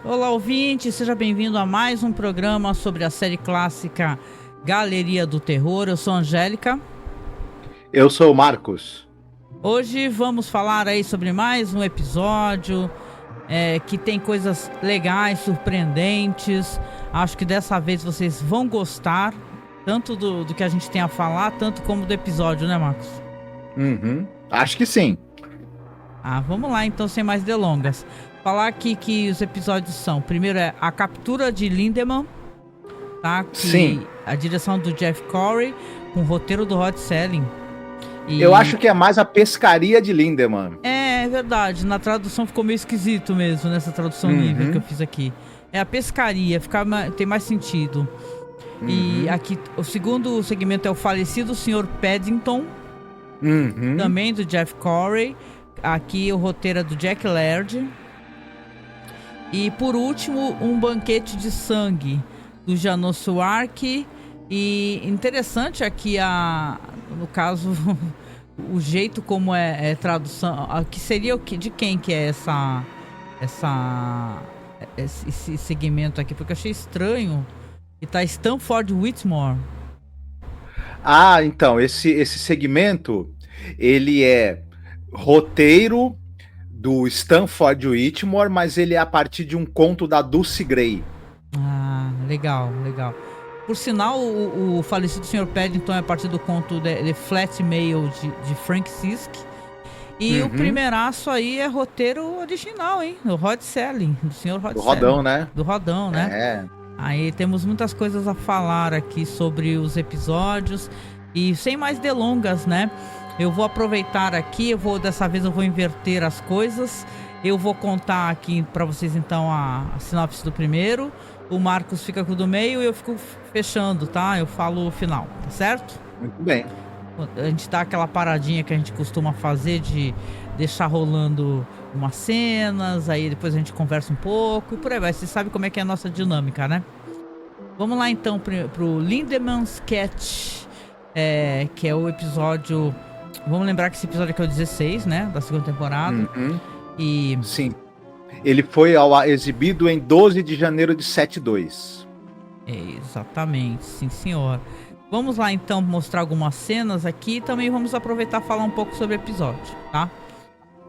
Olá, ouvinte, seja bem-vindo a mais um programa sobre a série clássica Galeria do Terror. Eu sou a Angélica. Eu sou o Marcos. Hoje vamos falar aí sobre mais um episódio que tem coisas legais, surpreendentes. Acho que dessa vez vocês vão gostar tanto do que a gente tem a falar, tanto como do episódio, né, Marcos? Acho que sim. Vamos lá então, sem mais delongas. Falar aqui que os episódios são: primeiro é a captura de Lindemann, tá? Sim. A direção do Jeff Corey, com o roteiro do Rod Serling. Eu acho que é mais a pescaria de Lindemann. É verdade, na tradução ficou meio esquisito mesmo, nessa tradução livre que eu fiz aqui. É a pescaria, tem mais sentido. E aqui, o segundo segmento é o falecido Sr. Paddington, também do Jeff Corey. Aqui o roteiro é do Jack Laird. E por último, um banquete de sangue do Janos Suark. E interessante aqui, no caso, o jeito como é tradução. Que seria o que? De quem que é esse segmento aqui? Porque eu achei estranho. E tá Stanford Whitmore. Então, esse segmento, ele é roteiro do Stanford Whitmore, mas ele é a partir de um conto da Dulce Gray. Legal. Por sinal, o falecido Sr. Paddington é a partir do conto The Flat Mail de Frank Sisk. E o primeiraço aí é roteiro original, hein? Do Rod Serling, do Sr. Rod Serling. Rodão, né? Do Rodão, né? Aí temos muitas coisas a falar aqui sobre os episódios. E sem mais delongas, né? Eu vou aproveitar aqui, dessa vez eu vou inverter as coisas. Eu vou contar aqui pra vocês então a sinopse do primeiro. O Marcos fica com o do meio e eu fico fechando, tá? Eu falo o final, tá certo? Muito bem. A gente dá aquela paradinha que a gente costuma fazer de deixar rolando umas cenas, aí depois a gente conversa um pouco e por aí vai. Você sabe como é que é a nossa dinâmica, né? Vamos lá então pro Lindemann's Sketch, que é o episódio... Vamos lembrar que esse episódio aqui é o 16, né? Da segunda temporada. E... Sim. Ele foi exibido em 12 de janeiro de 72. Exatamente, sim senhor. Vamos lá então mostrar algumas cenas aqui e também vamos aproveitar e falar um pouco sobre o episódio, tá?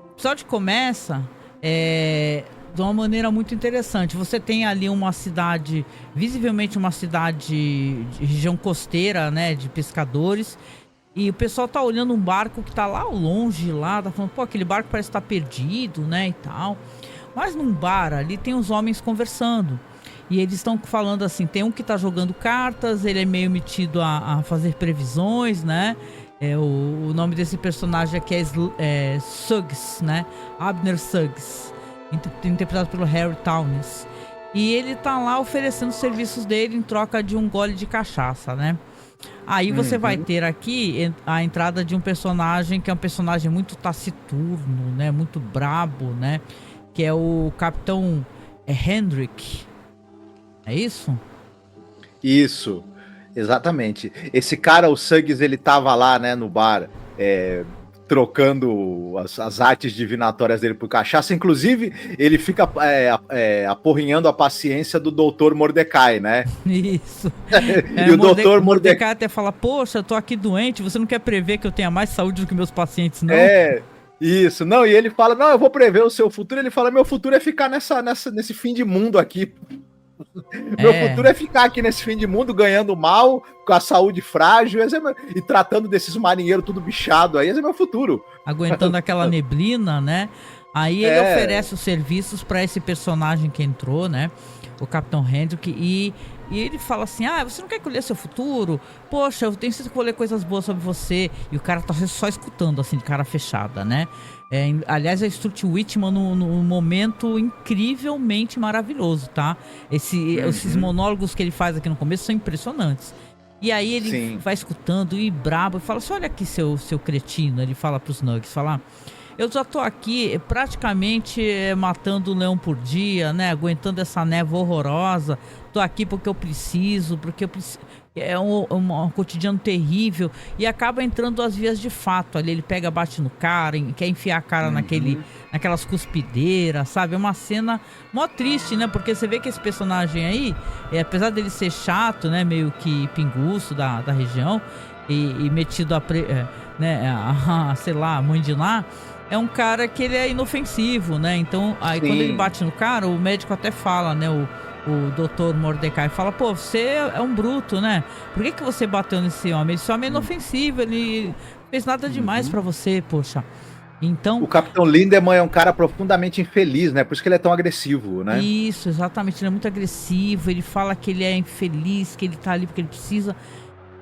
O episódio começa de uma maneira muito interessante. Você tem ali uma cidade, visivelmente uma cidade de região costeira, né? De pescadores. E o pessoal tá olhando um barco que tá lá longe, tá falando, pô, aquele barco parece estar perdido, né, e tal. Mas num bar ali tem uns homens conversando. E eles estão falando assim, tem um que tá jogando cartas, ele é meio metido a fazer previsões, né. O nome desse personagem aqui é Suggs, né, Abner Suggs, interpretado pelo Harry Townes. E ele tá lá oferecendo os serviços dele em troca de um gole de cachaça, né. Aí você vai ter aqui a entrada de um personagem que é um personagem muito taciturno, né? Muito brabo, né? Que é o Capitão Hendrick. É isso? Isso, exatamente. Esse cara, o Suggs, ele tava lá, né, no bar, trocando as artes divinatórias dele por cachaça. Inclusive, ele fica aporrinhando a paciência do Dr. Mordecai, né? Isso. E o Dr. Mordecai até fala, poxa, eu tô aqui doente, você não quer prever que eu tenha mais saúde do que meus pacientes, não? Isso. Não, e ele fala, não, eu vou prever o seu futuro. Ele fala, meu futuro é ficar nesse fim de mundo aqui. Meu futuro é ficar aqui nesse fim de mundo, ganhando mal, com a saúde frágil, e tratando desses marinheiros tudo bichado aí, esse é meu futuro. Aguentando aquela neblina, né? Aí ele oferece os serviços pra esse personagem que entrou, né? O Capitão Hendrick. E ele fala assim, você não quer colher seu futuro? Poxa, eu tenho certeza que vou ler coisas boas sobre você. E o cara tá só escutando, assim, de cara fechada, né? Aliás, é Stuart Whitman num momento incrivelmente maravilhoso, tá? Esses monólogos que ele faz aqui no começo são impressionantes. E aí ele vai escutando e brabo, e fala assim, olha aqui seu cretino. Ele fala pros Nuggets, fala, eu já tô aqui praticamente matando um leão por dia, né? Aguentando essa névoa horrorosa. Tô aqui porque eu preciso, é um cotidiano terrível, e acaba entrando as vias de fato ali. Ele pega, bate no cara, quer enfiar a cara naquelas cuspideiras, sabe? É uma cena mó triste, né? Porque você vê que esse personagem aí, apesar dele ser chato, né? Meio que pinguço da região e metido sei lá, mãe de Ná, é um cara que ele é inofensivo, né? Então, aí quando ele bate no cara, o médico até fala, né? O Dr. Mordecai fala, pô, você é um bruto, né? Por que você bateu nesse homem? Esse homem é inofensivo, ele não fez nada demais pra você, poxa. Então, o Capitão Lindemann é um cara profundamente infeliz, né? Por isso que ele é tão agressivo, né? Isso, exatamente. Ele é muito agressivo, ele fala que ele é infeliz, que ele tá ali porque ele precisa.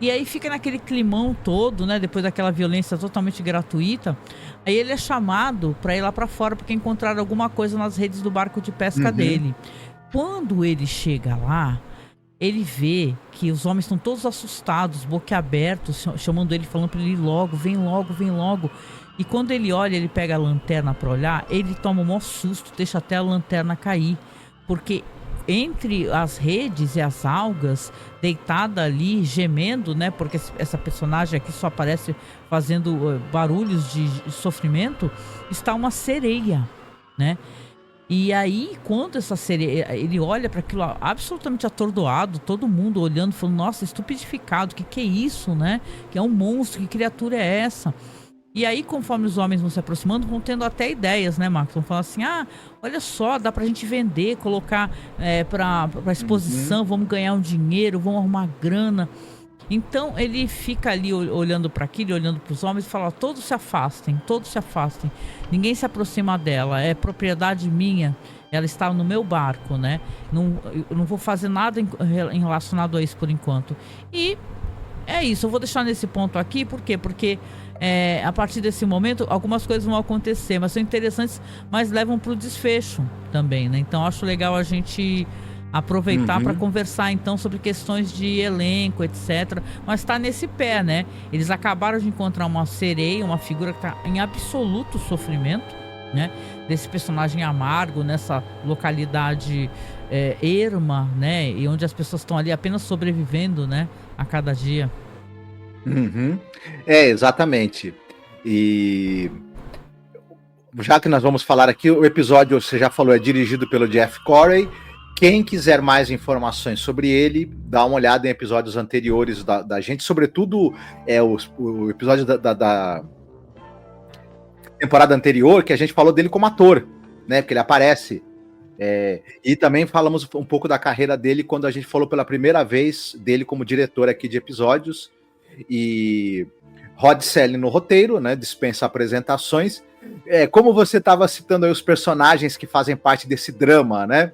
E aí fica naquele climão todo, né? Depois daquela violência totalmente gratuita. Aí ele é chamado pra ir lá pra fora porque encontraram alguma coisa nas redes do barco de pesca dele. Quando ele chega lá, ele vê que os homens estão todos assustados, boquiabertos, chamando ele, falando pra ele ir logo, vem logo, vem logo. E quando ele olha, ele pega a lanterna pra olhar, ele toma um maior susto, deixa até a lanterna cair. Porque entre as redes e as algas, deitada ali, gemendo, né? Porque essa personagem aqui só aparece fazendo barulhos de sofrimento, está uma sereia, né? E aí, quando essa sereia, ele olha para aquilo absolutamente atordoado, todo mundo olhando, falando, nossa, estupidificado, que é isso, né? Que é um monstro, que criatura é essa? E aí, conforme os homens vão se aproximando, vão tendo até ideias, né, Marcos? Vão falar assim, olha só, dá pra gente vender, colocar pra exposição, vamos ganhar um dinheiro, vamos arrumar grana. Então, ele fica ali olhando para aquilo, olhando para os homens e fala, todos se afastem, ninguém se aproxima dela, é propriedade minha, ela está no meu barco, né? Eu não vou fazer nada em relacionado a isso por enquanto. E é isso, eu vou deixar nesse ponto aqui, por quê? Porque a partir desse momento, algumas coisas vão acontecer, mas são interessantes, mas levam para o desfecho também, né? Então, acho legal a gente aproveitar para conversar então sobre questões de elenco, etc. Mas tá nesse pé, né? Eles acabaram de encontrar uma sereia, uma figura que tá em absoluto sofrimento, né? Desse personagem amargo nessa localidade erma, né? E onde as pessoas estão ali apenas sobrevivendo, né? A cada dia. Exatamente. E já que nós vamos falar aqui, o episódio, você já falou, é dirigido pelo Jeff Corey. Quem quiser mais informações sobre ele, dá uma olhada em episódios anteriores da gente, sobretudo o episódio da temporada anterior, que a gente falou dele como ator, né? Porque ele aparece. E também falamos um pouco da carreira dele quando a gente falou pela primeira vez dele como diretor aqui de episódios. E Rod Selling no roteiro, né? Dispensa apresentações. Como você estava citando aí os personagens que fazem parte desse drama, né?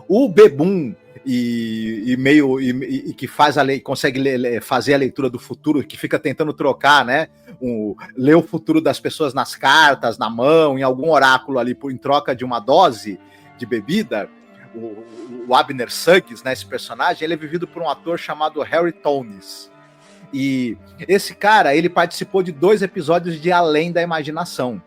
O Bebum e que faz consegue fazer a leitura do futuro, que fica tentando trocar, né? Ler o futuro das pessoas nas cartas, na mão, em algum oráculo ali em troca de uma dose de bebida. O Abner Suggs, né? Esse personagem, ele é vivido por um ator chamado Harry Tones. E esse cara, ele participou de 2 episódios de Além da Imaginação.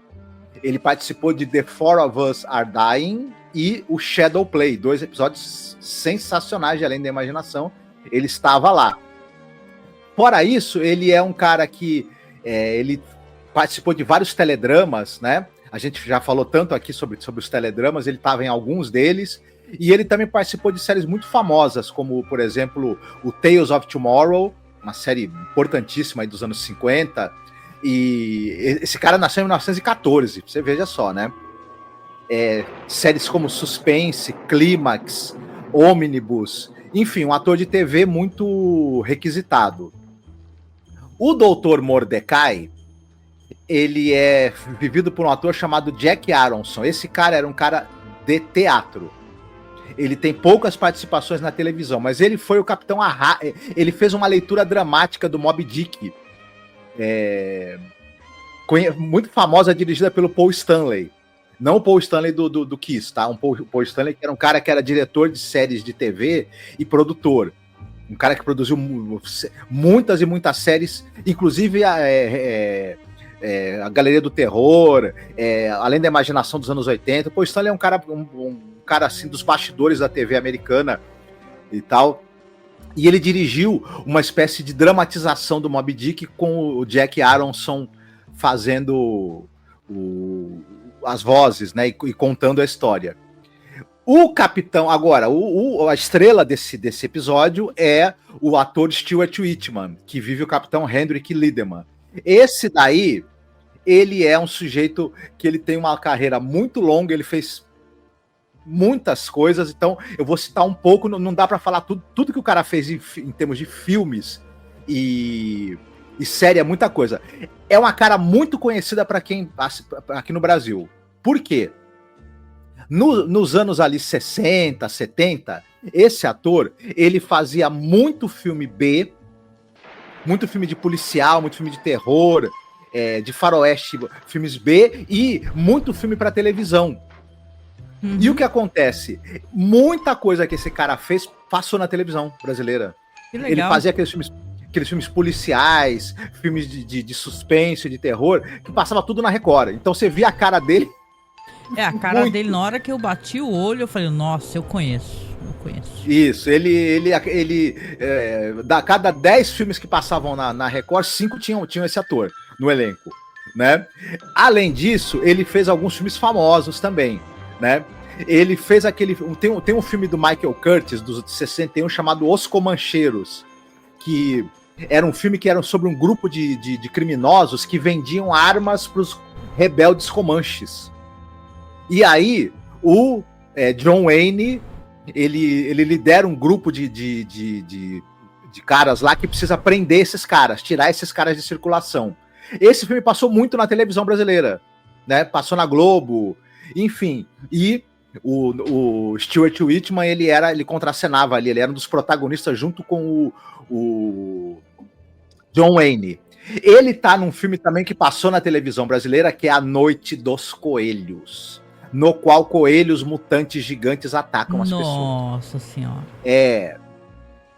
Ele participou de The Four of Us Are Dying e o Shadow Play, 2 episódios sensacionais de Além da Imaginação. Ele estava lá. Fora isso, ele é um cara que ele participou de vários teledramas, né? A gente já falou tanto aqui sobre os teledramas, ele estava em alguns deles. E ele também participou de séries muito famosas, como, por exemplo, o Tales of Tomorrow, uma série importantíssima aí dos anos 50. E esse cara nasceu em 1914, você veja só, né? Séries como Suspense, Clímax, Omnibus, enfim, um ator de TV muito requisitado. O Dr. Mordecai, ele é vivido por um ator chamado Jack Aronson. Esse cara era um cara de teatro. Ele tem poucas participações na televisão, mas ele foi o Capitão Ahab. Ele fez uma leitura dramática do Moby Dick, muito famosa, dirigida pelo Paul Stanley. Não o Paul Stanley do Kiss, tá? Paul Stanley, que era um cara que era diretor de séries de TV e produtor. Um cara que produziu muitas e muitas séries, inclusive a Galeria do Terror, Além da Imaginação dos anos 80. Paul Stanley é um cara assim dos bastidores da TV americana e tal. E ele dirigiu uma espécie de dramatização do Moby Dick com o Jack Aronson fazendo as vozes, né, e contando a história. O capitão, agora, a estrela desse episódio é o ator Stuart Whitman, que vive o capitão Hendrik Liedemann. Esse daí, ele é um sujeito que ele tem uma carreira muito longa, ele fez muitas coisas, então eu vou citar um pouco, não dá para falar tudo que o cara fez em termos de filmes e série, é muita coisa. É uma cara muito conhecida para quem aqui no Brasil. Por quê? Nos anos ali 60, 70, esse ator, ele fazia muito filme B, muito filme de policial, muito filme de terror, de faroeste, filmes B e muito filme para televisão. Uhum. E o que acontece? Muita coisa que esse cara fez passou na televisão brasileira. Que legal. Ele fazia aqueles filmes policiais, filmes de suspense, de terror, que passava tudo na Record. Então você via a cara dele. A cara dele, na hora que eu bati o olho, eu falei, nossa, eu conheço. Isso, cada 10 filmes que passavam na Record, 5 tinham esse ator no elenco, né? Além disso, ele fez alguns filmes famosos também, né? Ele fez tem um filme do Michael Curtis, de 61, chamado Os Comancheiros, que era um filme que era sobre um grupo de criminosos que vendiam armas para os rebeldes comanches. E aí, o John Wayne, ele lidera um grupo de caras lá que precisa prender esses caras, tirar esses caras de circulação. Esse filme passou muito na televisão brasileira, né? Passou na Globo, enfim. E o Stuart Whitman, ele contracenava ali, ele era um dos protagonistas junto com o John Wayne. Ele tá num filme também que passou na televisão brasileira, que é A Noite dos Coelhos, no qual coelhos mutantes gigantes atacam as pessoas. Nossa senhora.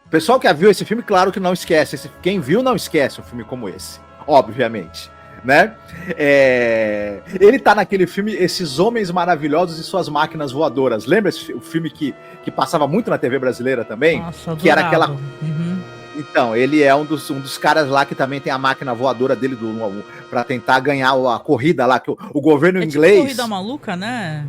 O pessoal que viu esse filme, claro que não esquece. Quem viu não esquece um filme como esse, obviamente, né? Ele tá naquele filme Esses Homens Maravilhosos e Suas Máquinas Voadoras. Lembra o filme que passava muito na TV brasileira também? Nossa, que era aquela... Uhum. Então, ele é um dos caras lá que também tem a máquina voadora dele para tentar ganhar a corrida lá, que o governo inglês... Tipo corrida maluca, né?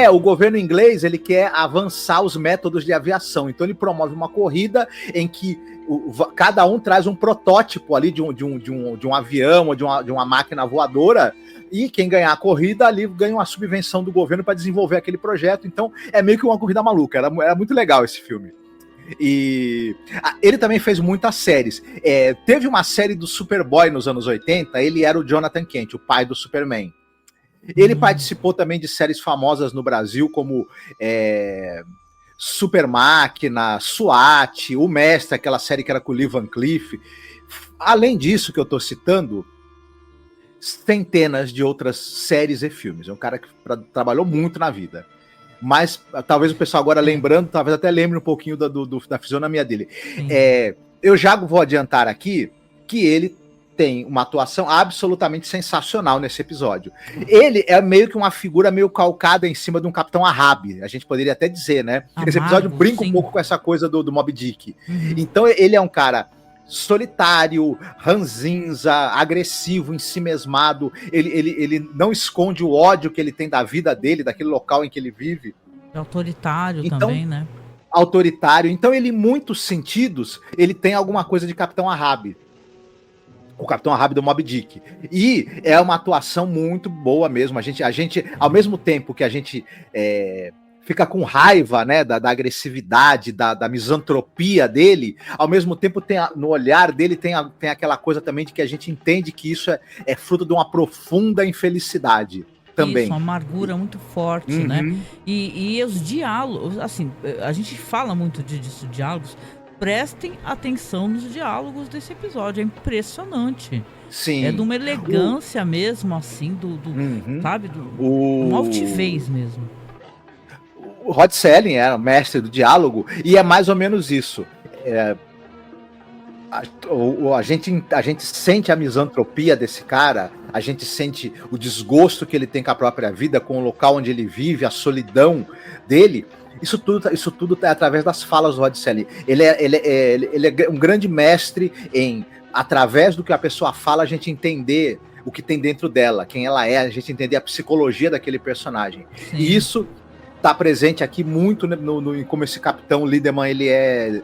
O governo inglês, ele quer avançar os métodos de aviação, então ele promove uma corrida em que cada um traz um protótipo ali de um avião ou de uma máquina voadora, e quem ganhar a corrida ali ganha uma subvenção do governo para desenvolver aquele projeto. Então é meio que uma corrida maluca, era muito legal esse filme. E ele também fez muitas séries. Teve uma série do Superboy nos anos 80, ele era o Jonathan Kent, o pai do Superman. Ele participou também de séries famosas no Brasil, como Super Máquina, SWAT, O Mestre, aquela série que era com o Lee Van Cleef. Além disso que eu tô citando, centenas de outras séries e filmes. É um cara que trabalhou muito na vida. Mas talvez o pessoal agora lembrando, talvez até lembre um pouquinho da fisionomia dele. Eu já vou adiantar aqui que ele tem uma atuação absolutamente sensacional nesse episódio. Ele é meio que uma figura meio calcada em cima de um Capitão Ahab, a gente poderia até dizer, né? Esse episódio brinca um pouco com essa coisa do Moby Dick. Então ele é um cara solitário, ranzinza, agressivo, ensimesmado. Ele não esconde o ódio que ele tem da vida dele, daquele local em que ele vive. É autoritário também, né? Autoritário. Então ele, em muitos sentidos, ele tem alguma coisa de Capitão Ahab. O Capitão Ahab do Moby Dick. E é uma atuação muito boa mesmo. A gente ao mesmo tempo que a gente fica com raiva, né, da agressividade, da misantropia dele, ao mesmo tempo no olhar dele tem aquela coisa também de que a gente entende que isso é fruto de uma profunda infelicidade também. Isso, uma amargura muito forte, né? E os diálogos, assim, a gente fala muito disso, diálogos. Prestem atenção nos diálogos desse episódio, é impressionante. Sim. É de uma elegância mesmo, assim, sabe? Uma altivez mesmo. O Rod Serling era o mestre do diálogo, e é mais ou menos isso. A gente sente a misantropia desse cara, a gente sente o desgosto que ele tem com a própria vida, com o local onde ele vive, a solidão dele. Isso tudo é através das falas do Rod Serling. Ele é um grande mestre em, através do que a pessoa fala, a gente entender o que tem dentro dela, quem ela é, a gente entender a psicologia daquele personagem. Sim. E isso está presente aqui muito como esse Capitão Lindemann ele é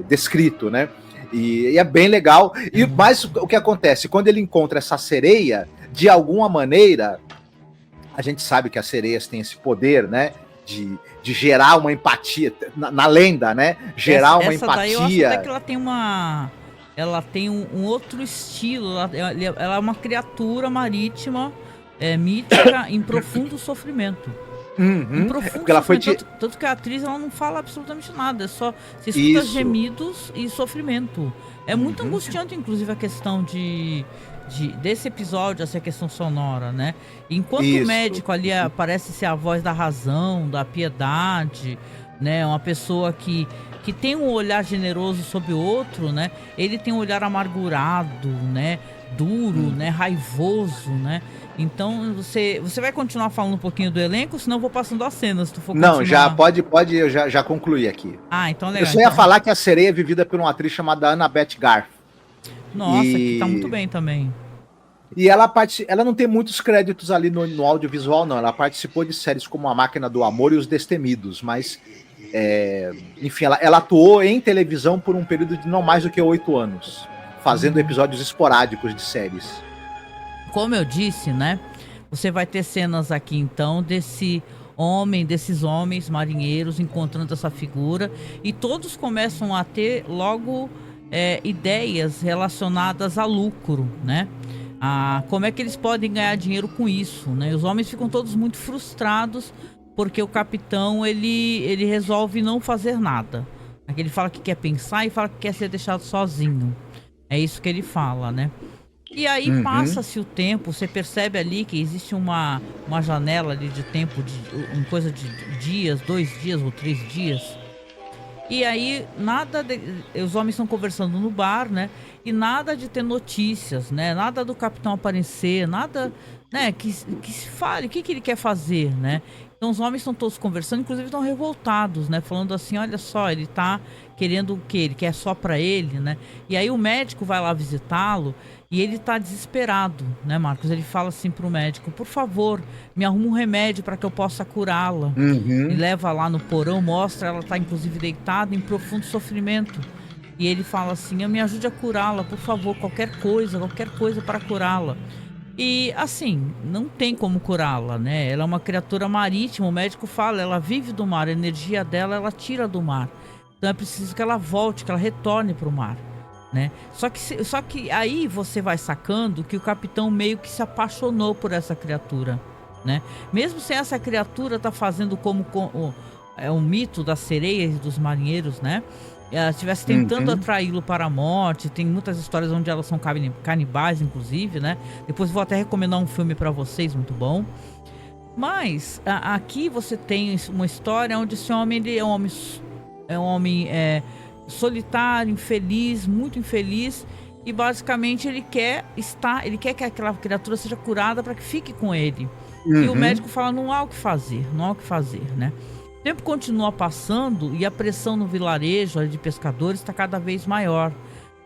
descrito, né? E é bem legal. Mas o que acontece? Quando ele encontra essa sereia, de alguma maneira, a gente sabe que as sereias têm esse poder, né? De gerar uma empatia, na lenda, né? Gerar uma empatia. Daí eu acho até que ela tem ela tem um outro estilo, ela é uma criatura marítima, mítica, em profundo sofrimento. Em profundo porque ela sofrimento, tanto que a atriz ela não fala absolutamente nada, você escuta gemidos e sofrimento. É muito angustiante, inclusive, a questão desse episódio, essa questão sonora, né? Enquanto o médico ali parece ser a voz da razão, da piedade, né? Uma pessoa que tem um olhar generoso sobre o outro, né? Ele tem um olhar amargurado, né? Duro, né? Raivoso, né? Então, você vai continuar falando um pouquinho do elenco, senão eu vou passando as cenas, se tu for continuar. Não, já pode, eu já concluí aqui. Então legal. Eu só ia falar que a sereia é vivida por uma atriz chamada Annabeth Garth. Nossa, que tá muito bem também. E ela não tem muitos créditos ali no audiovisual, não. Ela participou de séries como A Máquina do Amor e Os Destemidos, mas enfim, ela atuou em televisão por um período de não mais do que 8 anos, fazendo episódios esporádicos de séries. Como eu disse, né? Você vai ter cenas aqui, então, desses homens marinheiros encontrando essa figura, e todos começam a ter logo ideias relacionadas a lucro, né? Como é que eles podem ganhar dinheiro com isso, né? Os homens ficam todos muito frustrados porque o capitão ele resolve não fazer nada. Ele fala que quer pensar e fala que quer ser deixado sozinho. É isso que ele fala, né? E aí passa-se o tempo, você percebe ali que existe uma janela ali de tempo, uma coisa de dias, 2 dias ou 3 dias. E aí os homens estão conversando no bar, né? E nada de ter notícias, né? Nada do capitão aparecer, nada, né? Que se fale, o que ele quer fazer, né? Então os homens estão todos conversando, inclusive estão revoltados, né? Falando assim, olha só, ele tá querendo o quê? Ele quer só pra ele, né? E aí o médico vai lá visitá-lo e ele tá desesperado, né, Marcos? Ele fala assim pro médico, por favor, me arruma um remédio para que eu possa curá-la. E leva lá no porão, mostra, ela tá inclusive deitada em profundo sofrimento. E ele fala assim, me ajude a curá-la, por favor, qualquer coisa para curá-la. E assim, não tem como curá-la, né? Ela é uma criatura marítima, o médico fala, ela vive do mar, a energia dela ela tira do mar. Então é preciso que ela volte, que ela retorne para o mar, né? Só que aí você vai sacando que o capitão meio que se apaixonou por essa criatura, né? Mesmo sem essa criatura tá fazendo como um mito das sereias e dos marinheiros, né? Ela estivesse tentando atraí-lo para a morte. Tem muitas histórias onde elas são canibais, inclusive, né? Depois vou até recomendar um filme para vocês, muito bom. Mas aqui você tem uma história onde esse homem ele é um homem solitário, infeliz, muito infeliz. E basicamente ele quer que aquela criatura seja curada para que fique com ele. E o médico fala, não há o que fazer, né? O tempo continua passando e a pressão no vilarejo de pescadores está cada vez maior.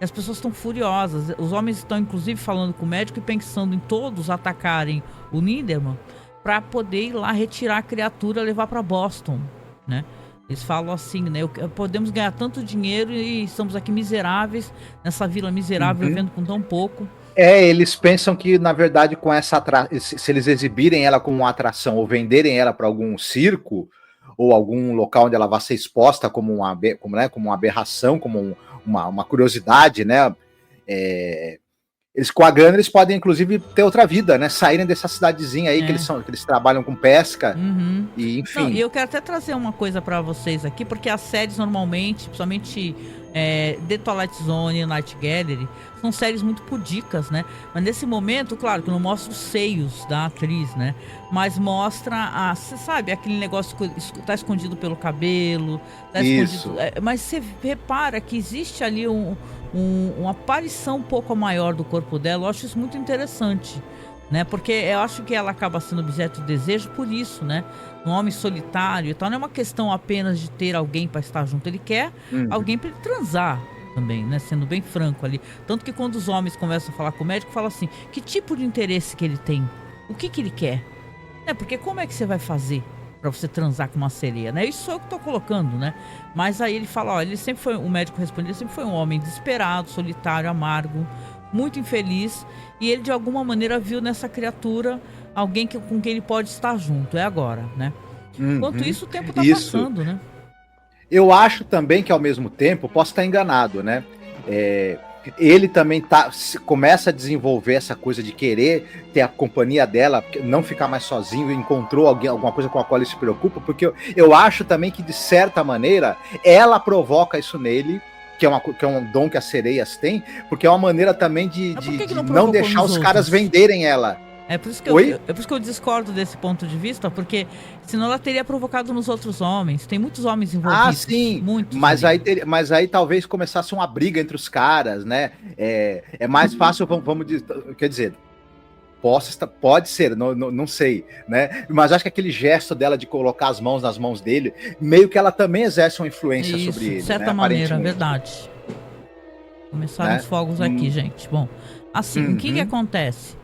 E as pessoas estão furiosas. Os homens estão inclusive falando com o médico e pensando em todos atacarem o Lindemann para poder ir lá retirar a criatura e levar para Boston, né? Eles falam assim, né? Podemos ganhar tanto dinheiro e estamos aqui miseráveis, nessa vila miserável, vivendo com tão pouco. Eles pensam que, na verdade, com essa se eles exibirem ela como uma atração ou venderem ela para algum circo ou algum local onde ela vai ser exposta como uma aberração, como uma curiosidade, né? Eles, com a grana, eles podem, inclusive, ter outra vida, né? Saírem dessa cidadezinha aí que eles trabalham com pesca. E, enfim. Não, e eu quero até trazer uma coisa para vocês aqui, porque as séries normalmente, principalmente The Twilight Zone e Night Gallery, são séries muito pudicas, né? Mas nesse momento, claro, que não mostra os seios da atriz, né? Mas mostra, você sabe, aquele negócio que tá escondido pelo cabelo, tá escondido. Mas você repara que existe ali uma aparição um pouco maior do corpo dela. Eu acho isso muito interessante, né? Porque eu acho que ela acaba sendo objeto de desejo por isso, né? Um homem solitário e tal, não é uma questão apenas de ter alguém para estar junto, ele quer alguém para ele transar também, né? Sendo bem franco ali. Tanto que quando os homens começam a falar com o médico, fala assim, que tipo de interesse que ele tem? O que ele quer? Porque como é que você vai fazer pra você transar com uma sereia, né? Isso é o que eu tô colocando, né? Mas aí ele fala, ó, ele sempre foi, o médico respondeu, ele sempre foi um homem desesperado, solitário, amargo, muito infeliz, e ele de alguma maneira viu nessa criatura alguém com quem ele pode estar junto, é agora, né? Enquanto isso, o tempo tá passando, né? Eu acho também que ao mesmo tempo, posso estar enganado, né? Ele também começa a desenvolver essa coisa de querer ter a companhia dela, não ficar mais sozinho, encontrou alguma coisa com a qual ele se preocupa, porque eu acho também que, de certa maneira, ela provoca isso nele, que é um dom que as sereias têm, porque é uma maneira também de não deixar os caras venderem ela. É por isso que eu discordo desse ponto de vista, porque senão ela teria provocado nos outros homens. Tem muitos homens envolvidos. Ah, sim. Muitos mas aí talvez começasse uma briga entre os caras, né? É mais fácil, vamos dizer, quer dizer, pode ser, não sei, né? Mas acho que aquele gesto dela de colocar as mãos nas mãos dele, meio que ela também exerce uma influência sobre ele. De certa maneira, verdade. Começaram os fogos aqui, gente. Bom, assim, o que acontece?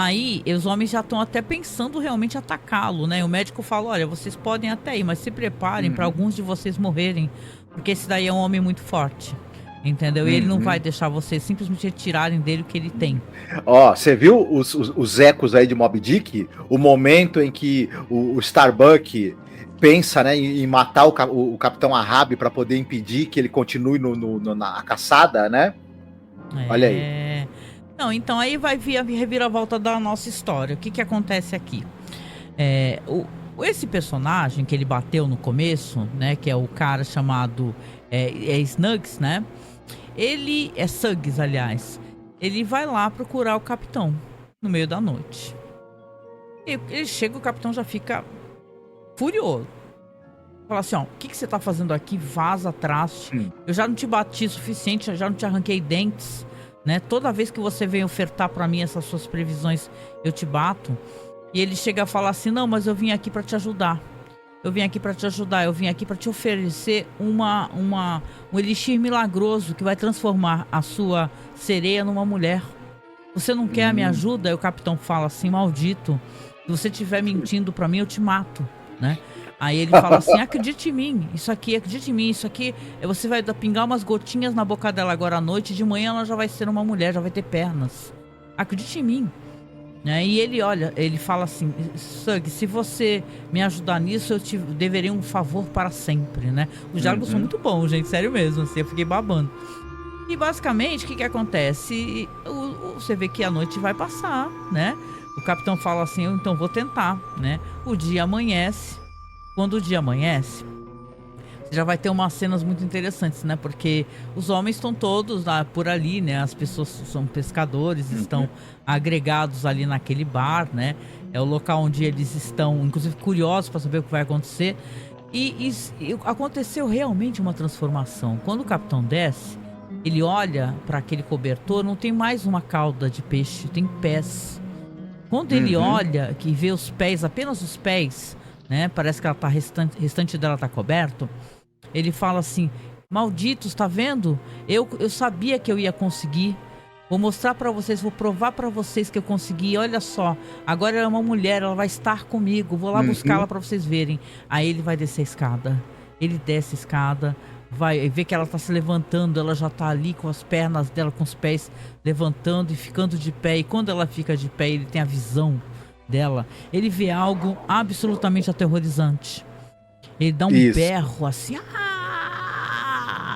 Aí, os homens já estão até pensando realmente em atacá-lo, né? O médico fala, olha, vocês podem até ir, mas se preparem para alguns de vocês morrerem, porque esse daí é um homem muito forte, entendeu? E ele não vai deixar vocês simplesmente retirarem dele o que ele tem. Ó, você viu os ecos aí de Moby Dick? O momento em que o Starbuck pensa, né, em matar o Capitão Ahab para poder impedir que ele continue na caçada, né? Olha aí. Não, então aí vai vir a reviravolta da nossa história. O que acontece aqui? Esse personagem que ele bateu no começo, né? Que é o cara chamado Snugs, né? Ele é Suggs, aliás. Ele vai lá procurar o capitão no meio da noite. Ele chega, o capitão já fica furioso. Fala assim, ó, o que você tá fazendo aqui? Vaza atrás. Eu já não te bati o suficiente, já não te arranquei dentes. Né? Toda vez que você vem ofertar pra mim essas suas previsões, eu te bato. E ele chega a falar assim, não, mas eu vim aqui pra te ajudar. Eu vim aqui pra te ajudar, eu vim aqui pra te oferecer um elixir milagroso que vai transformar a sua sereia numa mulher. Você não quer a minha ajuda? Aí o capitão fala assim, maldito, se você estiver mentindo pra mim, eu te mato, né? Aí ele fala assim, acredite em mim, você vai pingar umas gotinhas na boca dela agora à noite, de manhã ela já vai ser uma mulher, já vai ter pernas. Acredite em mim. E ele fala assim, Sug, se você me ajudar nisso, eu te deverei um favor para sempre, né? Os diálogos são muito bons, gente, sério mesmo, assim, eu fiquei babando. E basicamente, o que acontece? Você vê que a noite vai passar, né? O capitão fala assim, eu então vou tentar, né? O dia amanhece. Quando o dia amanhece, você já vai ter umas cenas muito interessantes, né? Porque os homens estão todos lá por ali, né? As pessoas são pescadores, estão agregados ali naquele bar, né? É o local onde eles estão, inclusive, curiosos para saber o que vai acontecer. E aconteceu realmente uma transformação. Quando o capitão desce, ele olha para aquele cobertor, não tem mais uma cauda de peixe, tem pés. Quando ele olha, que vê os pés, apenas os pés, né? Parece que ela tá restante dela tá coberto. Ele fala assim, malditos, tá vendo? Eu sabia que eu ia conseguir. Vou mostrar pra vocês, vou provar pra vocês que eu consegui. Olha só, agora ela é uma mulher, ela vai estar comigo. Vou lá buscá-la pra vocês verem. Aí ele vai descer a escada. Ele desce a escada, vai ver que ela tá se levantando. Ela já tá ali com as pernas dela, com os pés levantando e ficando de pé. E quando ela fica de pé, ele tem a visão dela, ele vê algo absolutamente aterrorizante. Ele dá um berro assim,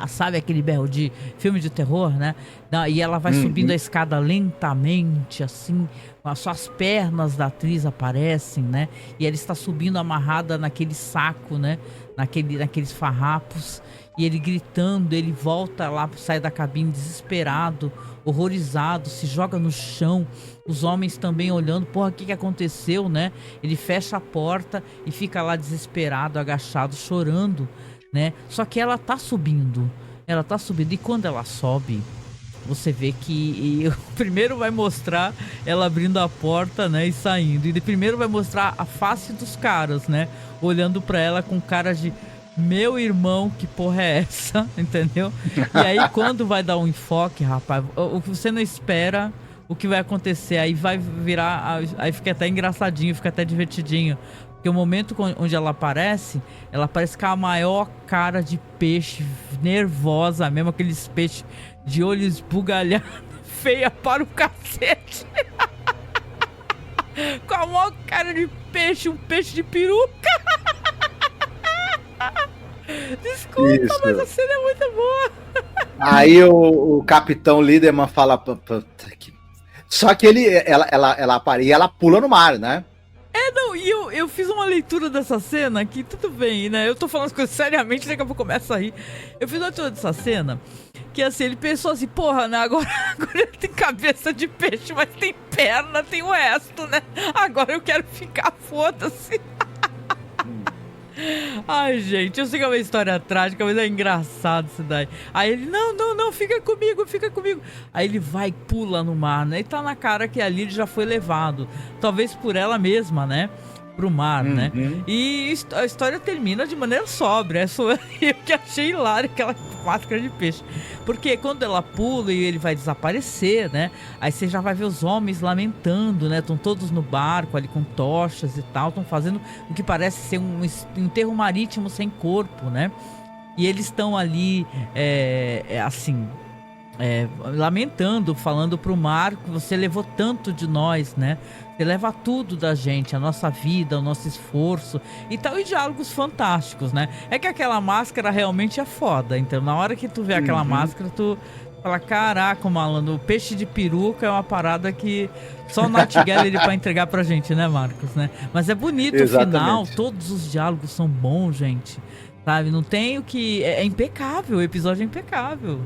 sabe aquele berro de filme de terror, né? E ela vai subindo a escada lentamente, assim, só as pernas da atriz aparecem, né? E ela está subindo amarrada naquele saco, né? Naqueles farrapos. E ele gritando, ele volta lá, sai da cabine desesperado, horrorizado, se joga no chão. Os homens também olhando, porra, o que aconteceu, né? Ele fecha a porta e fica lá desesperado, agachado, chorando, né? Só que ela tá subindo. E quando ela sobe, você vê que primeiro vai mostrar ela abrindo a porta, né, e saindo. E primeiro vai mostrar a face dos caras, né, olhando pra ela com cara de meu irmão, que porra é essa, entendeu? E aí quando vai dar um enfoque, rapaz, o que você não espera, o que vai acontecer, aí vai virar, aí fica até engraçadinho, fica até divertidinho. Porque o momento onde ela aparece com a maior cara de peixe, nervosa mesmo, aqueles peixes de olho esbugalhado, feia para o cacete. Com a maior cara de peixe, um peixe de peruca. Desculpa, Isso. mas a cena é muito boa. Aí o Capitão Lindemann fala... Só que ela pula no mar, né? Não, e eu fiz uma leitura dessa cena aqui, tudo bem, né? Eu tô falando as coisas seriamente, daqui a pouco começa a rir. Eu fiz uma leitura dessa cena, que assim, ele pensou assim, porra, né? Agora ele tem cabeça de peixe, mas tem perna, tem o resto, né? Agora eu quero ficar, foda-se. Ai, gente, eu sei que é uma história trágica, mas é engraçado isso daí. Aí ele, não, fica comigo. Aí ele vai e pula no mar, né? E tá na cara que ali ele já foi levado. Talvez por ela mesma, né? Pro mar, né? E a história termina de maneira sóbria. É só eu que achei hilário aquela máscara de peixe. Porque quando ela pula e ele vai desaparecer, né? Aí você já vai ver os homens lamentando, né? Estão todos no barco ali com tochas e tal. Estão fazendo o que parece ser um enterro marítimo sem corpo, né? E eles estão ali, lamentando, falando pro mar que você levou tanto de nós, né? Você leva tudo da gente, a nossa vida, o nosso esforço e tal, e diálogos fantásticos, né? É que aquela máscara realmente é foda, então na hora que tu vê aquela máscara, tu fala, caraca, malandro, o peixe de peruca é uma parada que só o Nat Gallery pra entregar pra gente, né, Marcos, né? Mas é bonito. Exatamente. O final, todos os diálogos são bons, gente. Sabe, não tem o que... É impecável, o episódio é impecável.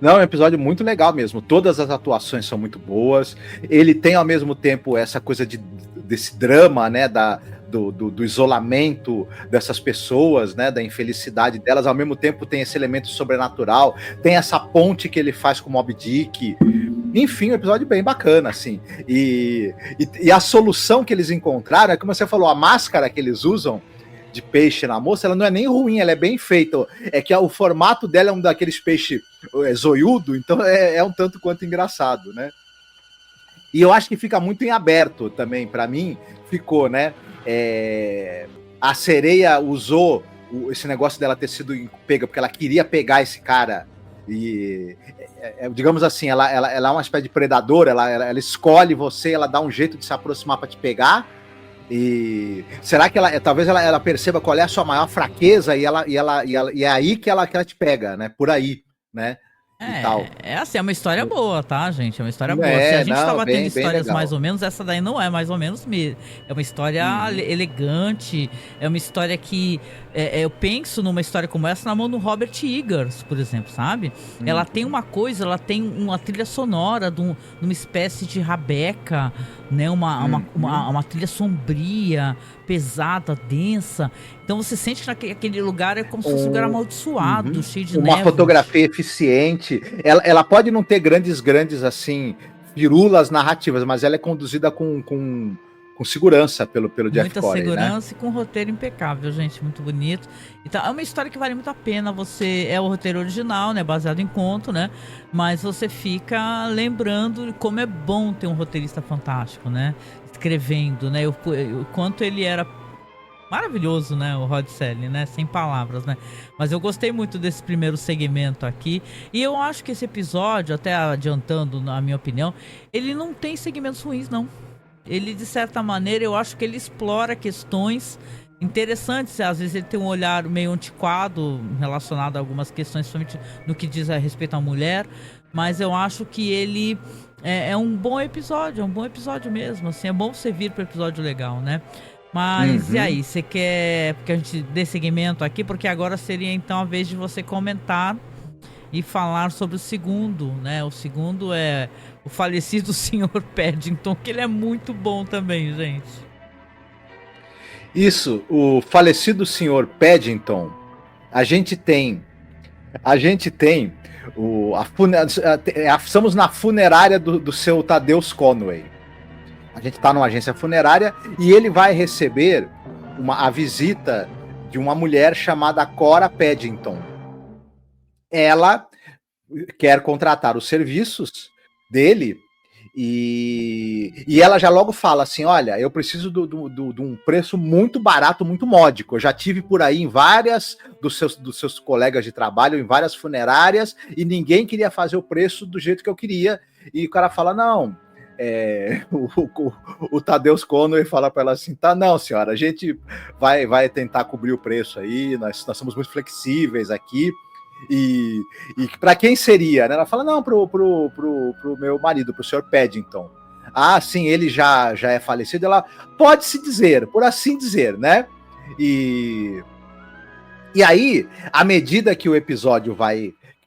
Não, é um episódio muito legal mesmo. Todas as atuações são muito boas. Ele tem, ao mesmo tempo, essa coisa desse drama, né, do isolamento dessas pessoas, né, da infelicidade delas. Ao mesmo tempo tem esse elemento sobrenatural. Tem essa ponte que ele faz com o Moby Dick. Enfim, um episódio bem bacana, assim. E a solução que eles encontraram é, como você falou, a máscara que eles usam de peixe na moça, ela não é nem ruim, ela é bem feita. É que o formato dela é um daqueles peixes zoiudo, então é um tanto quanto engraçado, né? E eu acho que fica muito em aberto também, para mim, ficou, né? A sereia usou esse negócio dela ter sido pega, porque ela queria pegar esse cara e... digamos assim, ela é uma espécie de predadora, ela escolhe você, ela dá um jeito de se aproximar para te pegar. E será que talvez ela perceba qual é a sua maior fraqueza e é aí que ela te pega, né? Por aí, né? E tal. É assim, é uma história boa, tá, gente? É uma história boa. Se a gente tava tendo histórias mais ou menos, essa daí não é mais ou menos mesmo. É uma história elegante, é uma história que eu penso numa história como essa na mão do Robert Eggers, por exemplo, sabe? Ela tem uma coisa, ela tem uma trilha sonora de uma espécie de rabeca, né? Uma trilha sombria, pesada, densa. Então você sente que aquele lugar é como se fosse um lugar amaldiçoado, cheio de uma fotografia eficiente. Ela pode não ter grandes assim, firulas narrativas, mas ela é conduzida com segurança pelo Jeff Corey, muita segurança, né? E com um roteiro impecável, gente, muito bonito. Então, é uma história que vale muito a pena. É o roteiro original, né, baseado em conto, né? Mas você fica lembrando como é bom ter um roteirista fantástico, né? Escrevendo, né? O quanto ele era maravilhoso, né, o Rod Serling, né, sem palavras, né, mas eu gostei muito desse primeiro segmento aqui, e eu acho que esse episódio, até adiantando na minha opinião, ele não tem segmentos ruins, não. Ele, de certa maneira, eu acho que ele explora questões interessantes. Às vezes ele tem um olhar meio antiquado relacionado a algumas questões, principalmente no que diz a respeito à mulher, mas eu acho que ele é um bom episódio, mesmo, assim, é bom você vir para episódio legal, né? Mas e aí, você quer que a gente dê seguimento aqui? Porque agora seria então a vez de você comentar e falar sobre o segundo, né? O segundo é o falecido Sr. Paddington, que ele é muito bom também, gente. Isso, o falecido Sr. Paddington, a gente tem Estamos na funerária do seu Tadeusz Conway. A gente está numa agência funerária e ele vai receber a visita de uma mulher chamada Cora Paddington. Ela quer contratar os serviços dele e ela já logo fala assim, olha, eu preciso de um preço muito barato, muito módico. Eu já tive por aí em várias dos seus colegas de trabalho, em várias funerárias, e ninguém queria fazer o preço do jeito que eu queria. E o cara fala, não... o Tadeusz Conway fala para ela assim, tá, não senhora, a gente vai tentar cobrir o preço aí, nós somos muito flexíveis aqui, e para quem seria, né? Ela fala, não, pro meu marido, pro senhor Paddington. Ah, sim, ele já é falecido. Ela pode-se dizer, por assim dizer, né? E aí, à medida que o episódio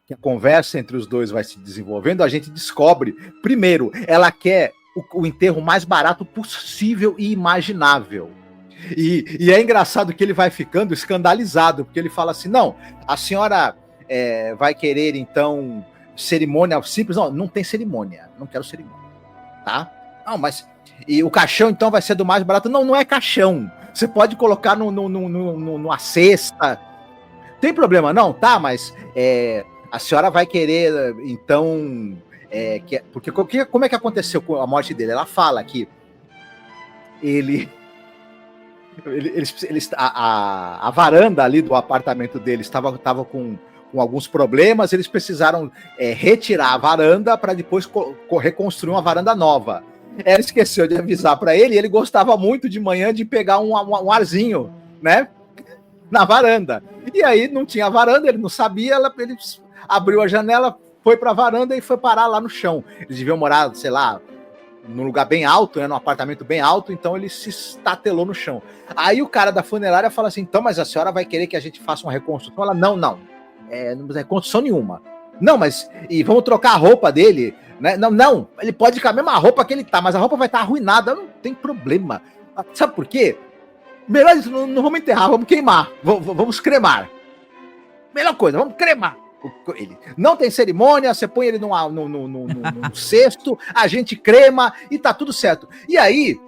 que a conversa entre os dois vai se desenvolvendo, a gente descobre, primeiro, ela quer o enterro mais barato possível e imaginável. E é engraçado que ele vai ficando escandalizado, porque ele fala assim, não, a senhora vai querer, então, cerimônia simples? Não tem cerimônia, não quero cerimônia, tá? Não, mas... E o caixão, então, vai ser do mais barato? Não é caixão. Você pode colocar numa cesta. Tem problema, não? Tá, mas... a senhora vai querer, então... porque como é que aconteceu com a morte dele? Ela fala que a varanda ali do apartamento dele estava com alguns problemas, eles precisaram retirar a varanda para depois reconstruir uma varanda nova. Ela esqueceu de avisar para ele, e ele gostava muito de manhã de pegar um arzinho, né? Na varanda. E aí não tinha varanda, ele não sabia, ele abriu a janela, foi para a varanda e foi parar lá no chão. Eles deviam morar, sei lá, num lugar bem alto, né, num apartamento bem alto, então ele se estatelou no chão. Aí o cara da funerária fala assim, então, mas a senhora vai querer que a gente faça uma reconstrução? Ela, não, não tem reconstrução nenhuma. Não, mas, e vamos trocar a roupa dele, né? Não, ele pode ir com a mesma roupa que ele tá, mas a roupa vai estar arruinada, não tem problema. Sabe por quê? Melhor isso, não vamos enterrar, vamos queimar, vamos cremar. Melhor coisa, vamos cremar. Ele não tem cerimônia, você põe ele num cesto, a gente crema e tá tudo certo. E aí,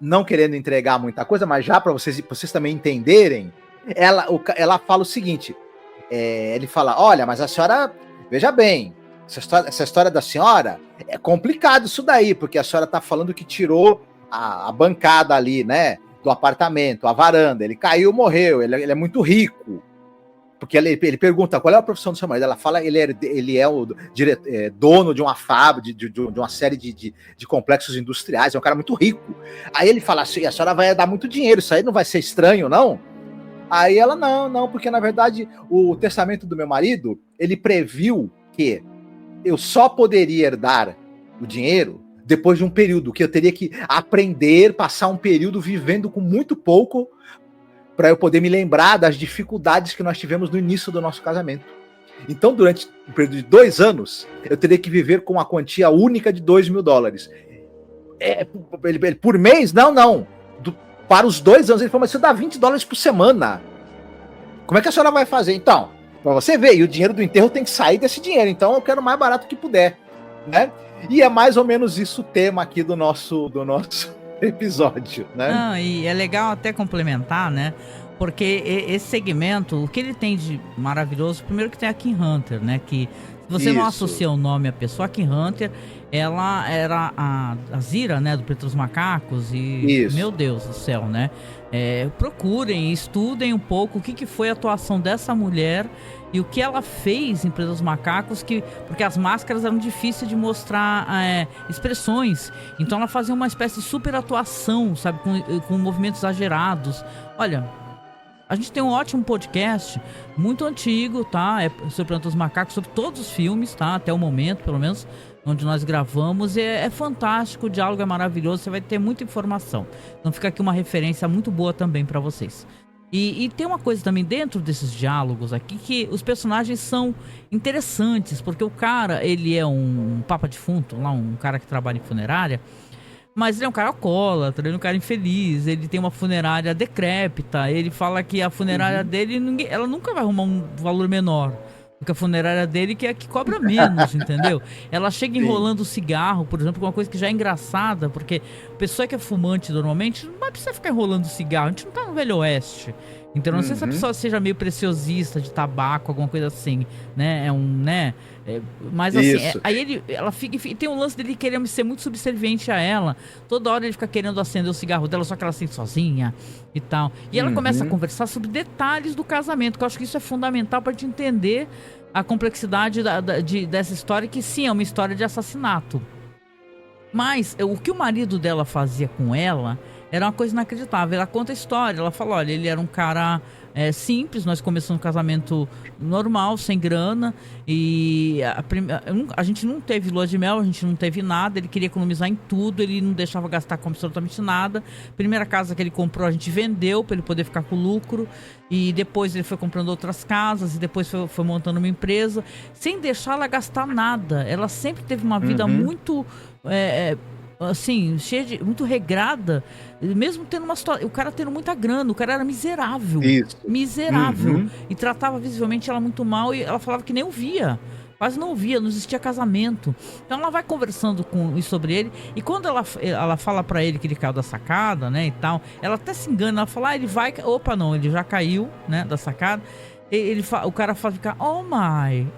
não querendo entregar muita coisa, mas já para vocês também entenderem, ela fala o seguinte, ele fala, olha, mas a senhora, veja bem, essa história da senhora, é complicado isso daí, porque a senhora tá falando que tirou a bancada ali, né, do apartamento, a varanda, ele caiu, morreu, ele é muito rico. Porque ele pergunta qual é a profissão do seu marido. Ela fala ele é o dono de uma fábrica, de uma série de complexos industriais, é um cara muito rico. Aí ele fala assim, a senhora vai dar muito dinheiro, isso aí não vai ser estranho, não? Aí ela, não, porque na verdade o testamento do meu marido, ele previu que eu só poderia herdar o dinheiro depois de um período, que eu teria que aprender, passar um período vivendo com muito pouco, para eu poder me lembrar das dificuldades que nós tivemos no início do nosso casamento. Então, durante um período de 2 anos, eu teria que viver com uma quantia única de $2.000. Por mês? Não. Para os 2 anos, ele falou, mas isso dá $20 por semana. Como é que a senhora vai fazer? Então, para você ver, e o dinheiro do enterro tem que sair desse dinheiro, então eu quero o mais barato que puder, né? E é mais ou menos isso o tema aqui do nosso episódio, né? Não, e é legal até complementar, né? Porque esse segmento, o que ele tem de maravilhoso, primeiro que tem a Kim Hunter, né? Que se você não associa o nome à pessoa, a Kim Hunter, ela era a Zira, né? Do Planeta dos Macacos e... Isso. Meu Deus do céu, né? Procurem, estudem um pouco o que foi a atuação dessa mulher e o que ela fez em Planeta dos Macacos, porque as máscaras eram difíceis de mostrar expressões. Então ela fazia uma espécie de super atuação, sabe? Com movimentos exagerados. Olha, a gente tem um ótimo podcast, muito antigo, tá? Sobre Planeta dos Macacos, sobre todos os filmes, tá? Até o momento, pelo menos, onde nós gravamos. É fantástico, o diálogo é maravilhoso, você vai ter muita informação. Então fica aqui uma referência muito boa também para vocês. E tem uma coisa também dentro desses diálogos aqui, que os personagens são interessantes, porque o cara, ele é um papa defunto, lá um cara que trabalha em funerária, mas ele é um cara alcoólatra, ele é um cara infeliz, ele tem uma funerária decrépita, ele fala que a funerária dele, ela nunca vai arrumar um valor menor Porque a funerária dele que é a que cobra menos, entendeu? Ela chega enrolando o cigarro, por exemplo, uma coisa que já é engraçada, porque a pessoa que é fumante normalmente não vai precisar ficar enrolando cigarro, a gente não tá no Velho Oeste. Então não sei se a pessoa seja meio preciosista de tabaco, alguma coisa assim, né? Mas assim, aí ela fica, tem um lance dele querendo ser muito subserviente a ela. Toda hora ele fica querendo acender o cigarro dela, só que ela sente sozinha e tal. E ela começa a conversar sobre detalhes do casamento, que eu acho que isso é fundamental pra gente entender a complexidade dessa história, que sim, é uma história de assassinato. Mas o que o marido dela fazia com ela era uma coisa inacreditável. Ela conta a história, ela fala, olha, ele era um cara simples, nós começamos um casamento normal, sem grana, e a gente não teve lua de mel, a gente não teve nada, ele queria economizar em tudo, ele não deixava gastar com absolutamente nada. Primeira casa que ele comprou, a gente vendeu para ele poder ficar com lucro, e depois ele foi comprando outras casas, e depois foi montando uma empresa, sem deixar ela gastar nada. Ela sempre teve uma vida muito... assim, cheia de... muito regrada, mesmo tendo uma situação, o cara tendo muita grana, o cara era miserável. Isso. Miserável. E tratava visivelmente ela muito mal, e ela falava que nem ouvia. Quase não ouvia, não existia casamento. Então ela vai conversando sobre ele, e quando ela fala pra ele que ele caiu da sacada, né, e tal, ela até se engana, ela fala, ele vai... Opa, não, ele já caiu, né, da sacada. O cara fica, oh my.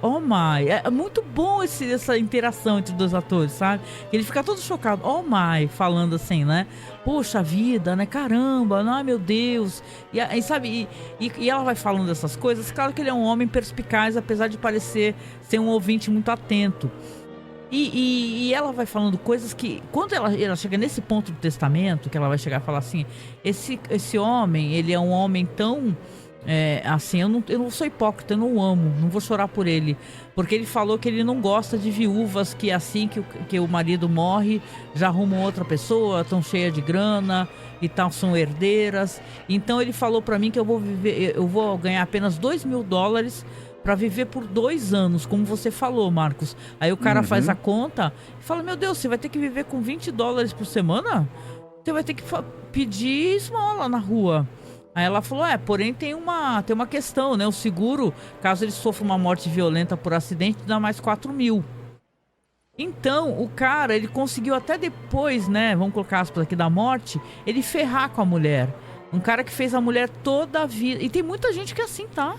É muito bom essa interação entre os dois atores, sabe? Ele fica todo chocado, oh my, falando assim, né? Poxa vida, né? Caramba, ai meu Deus. E sabe, e ela vai falando essas coisas. Claro que ele é um homem perspicaz, apesar de parecer ser um ouvinte muito atento. E ela vai falando coisas que, quando ela chega nesse ponto do testamento, que ela vai chegar e falar assim, esse homem, ele é um homem tão... assim, eu não sou hipócrita, eu não o amo, não vou chorar por ele, porque ele falou que ele não gosta de viúvas que assim que o marido morre, já arrumam outra pessoa, tão cheia de grana e tal, são herdeiras. Então ele falou pra mim que eu vou ganhar apenas $2.000 pra viver por 2 anos, como você falou, Marcos. Aí o cara faz a conta e fala, meu Deus, você vai ter que viver com $20 por semana? Você vai ter que pedir esmola na rua. Aí ela falou, porém tem uma questão, né? O seguro, caso ele sofra uma morte violenta por acidente, dá mais 4.000. Então, o cara, ele conseguiu até depois, né? Vamos colocar aspas aqui da morte, ele ferrar com a mulher. Um cara que fez a mulher toda a vida. E tem muita gente que é assim, tá?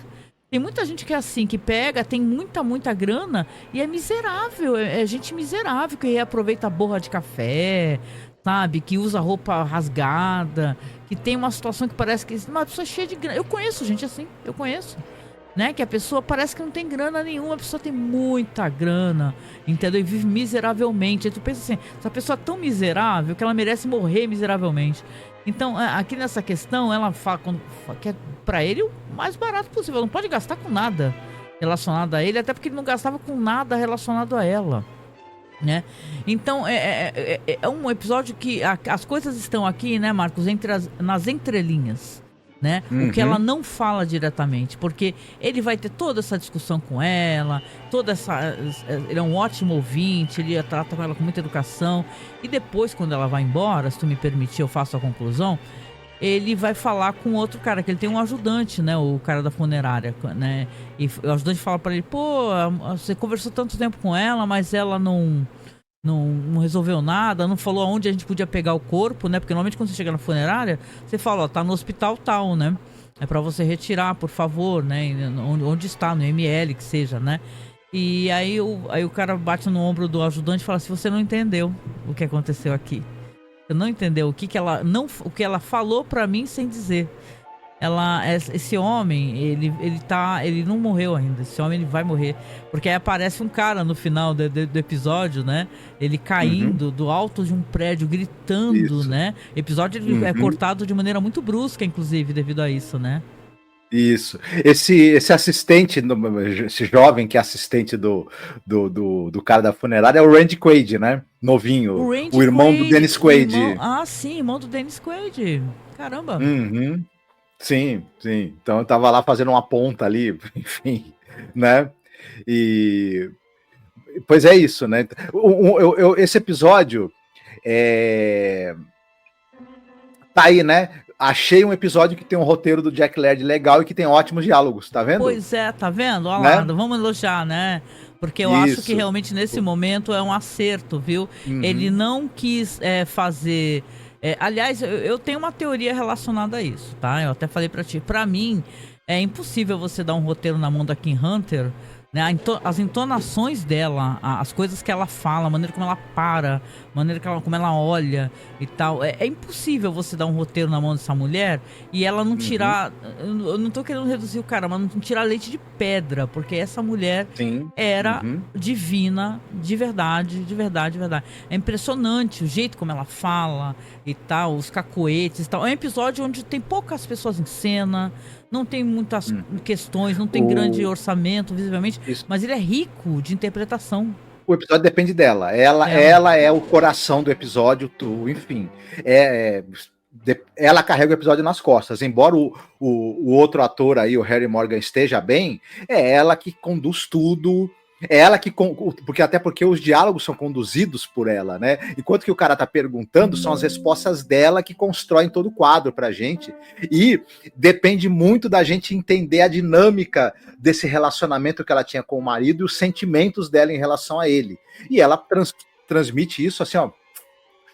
Tem muita gente que é assim, que pega, tem muita grana e é miserável. É gente miserável que reaproveita a borra de café, sabe? Que usa roupa rasgada, que tem uma situação que parece que uma pessoa cheia de grana. Eu conheço gente assim, né? Que a pessoa parece que não tem grana nenhuma, a pessoa tem muita grana, entendeu? E vive miseravelmente. Aí tu pensa assim, essa pessoa é tão miserável que ela merece morrer miseravelmente. Então, aqui nessa questão, ela fala que é pra ele o mais barato possível. Não pode gastar com nada relacionado a ele, até porque ele não gastava com nada relacionado a ela, né? Então é um episódio que as coisas estão aqui, né, Marcos, nas entrelinhas, né? O que ela não fala diretamente, porque ele vai ter toda essa discussão com ela, ele é um ótimo ouvinte, ele trata com ela com muita educação, e depois, quando ela vai embora, se tu me permitir, eu faço a conclusão. Ele vai falar com outro cara, que ele tem um ajudante, né? O cara da funerária, né? E o ajudante fala pra ele, pô, você conversou tanto tempo com ela, mas ela não resolveu nada, não falou aonde a gente podia pegar o corpo, né? Porque normalmente quando você chega na funerária, você fala, ó, tá no hospital tal, né? É pra você retirar, por favor, né? Onde está, no ML, que seja, né? E aí o cara bate no ombro do ajudante e fala assim, você não entendeu o que aconteceu aqui. Você não entendeu o que ela falou pra mim sem dizer. Esse homem, ele não morreu ainda. Esse homem, ele vai morrer. Porque aí aparece um cara no final do episódio, né? Ele caindo do alto de um prédio, gritando, isso, né? O episódio é cortado de maneira muito brusca, inclusive, devido a isso, né? Isso. Esse assistente, esse jovem que é assistente do cara da funerária é o Randy Quaid, né? Novinho. O irmão do Dennis Quaid. Sim, irmão do Dennis Quaid. Caramba. Sim. Então eu tava lá fazendo uma ponta ali, enfim, né? E... Pois é isso, né? Esse episódio tá aí, né? achei um episódio que tem um roteiro do Jack Laird legal e que tem ótimos diálogos, tá vendo? Pois é, tá vendo? Olha lá, vamos elogiar, né? Porque eu acho que realmente nesse momento é um acerto, viu? Ele não quis fazer... aliás, eu tenho uma teoria relacionada a isso, tá? Eu até falei pra ti. Pra mim, é impossível você dar um roteiro na mão da Kim Hunter, né? As entonações dela, as coisas que ela fala, a maneira como ela para, a maneira como ela olha e tal. É impossível você dar um roteiro na mão dessa mulher e ela não tirar... Eu não tô querendo reduzir o cara, mas não tirar leite de pedra, porque essa mulher era divina, de verdade, de verdade, de verdade. É impressionante o jeito como ela fala e tal, os cacoetes e tal. É um episódio onde tem poucas pessoas em cena, não tem muitas questões, não tem grande orçamento, visivelmente, mas ele é rico de interpretação. O episódio depende dela. Ela é o coração do episódio, enfim. Ela carrega o episódio nas costas. Embora o outro ator aí, o Harry Morgan, esteja bem, é ela que conduz tudo. É ela que... Até porque os diálogos são conduzidos por ela, né? Enquanto que o cara tá perguntando, são as respostas dela que constroem todo o quadro pra gente. E depende muito da gente entender a dinâmica desse relacionamento que ela tinha com o marido e os sentimentos dela em relação a ele. E ela transmite isso assim, ó,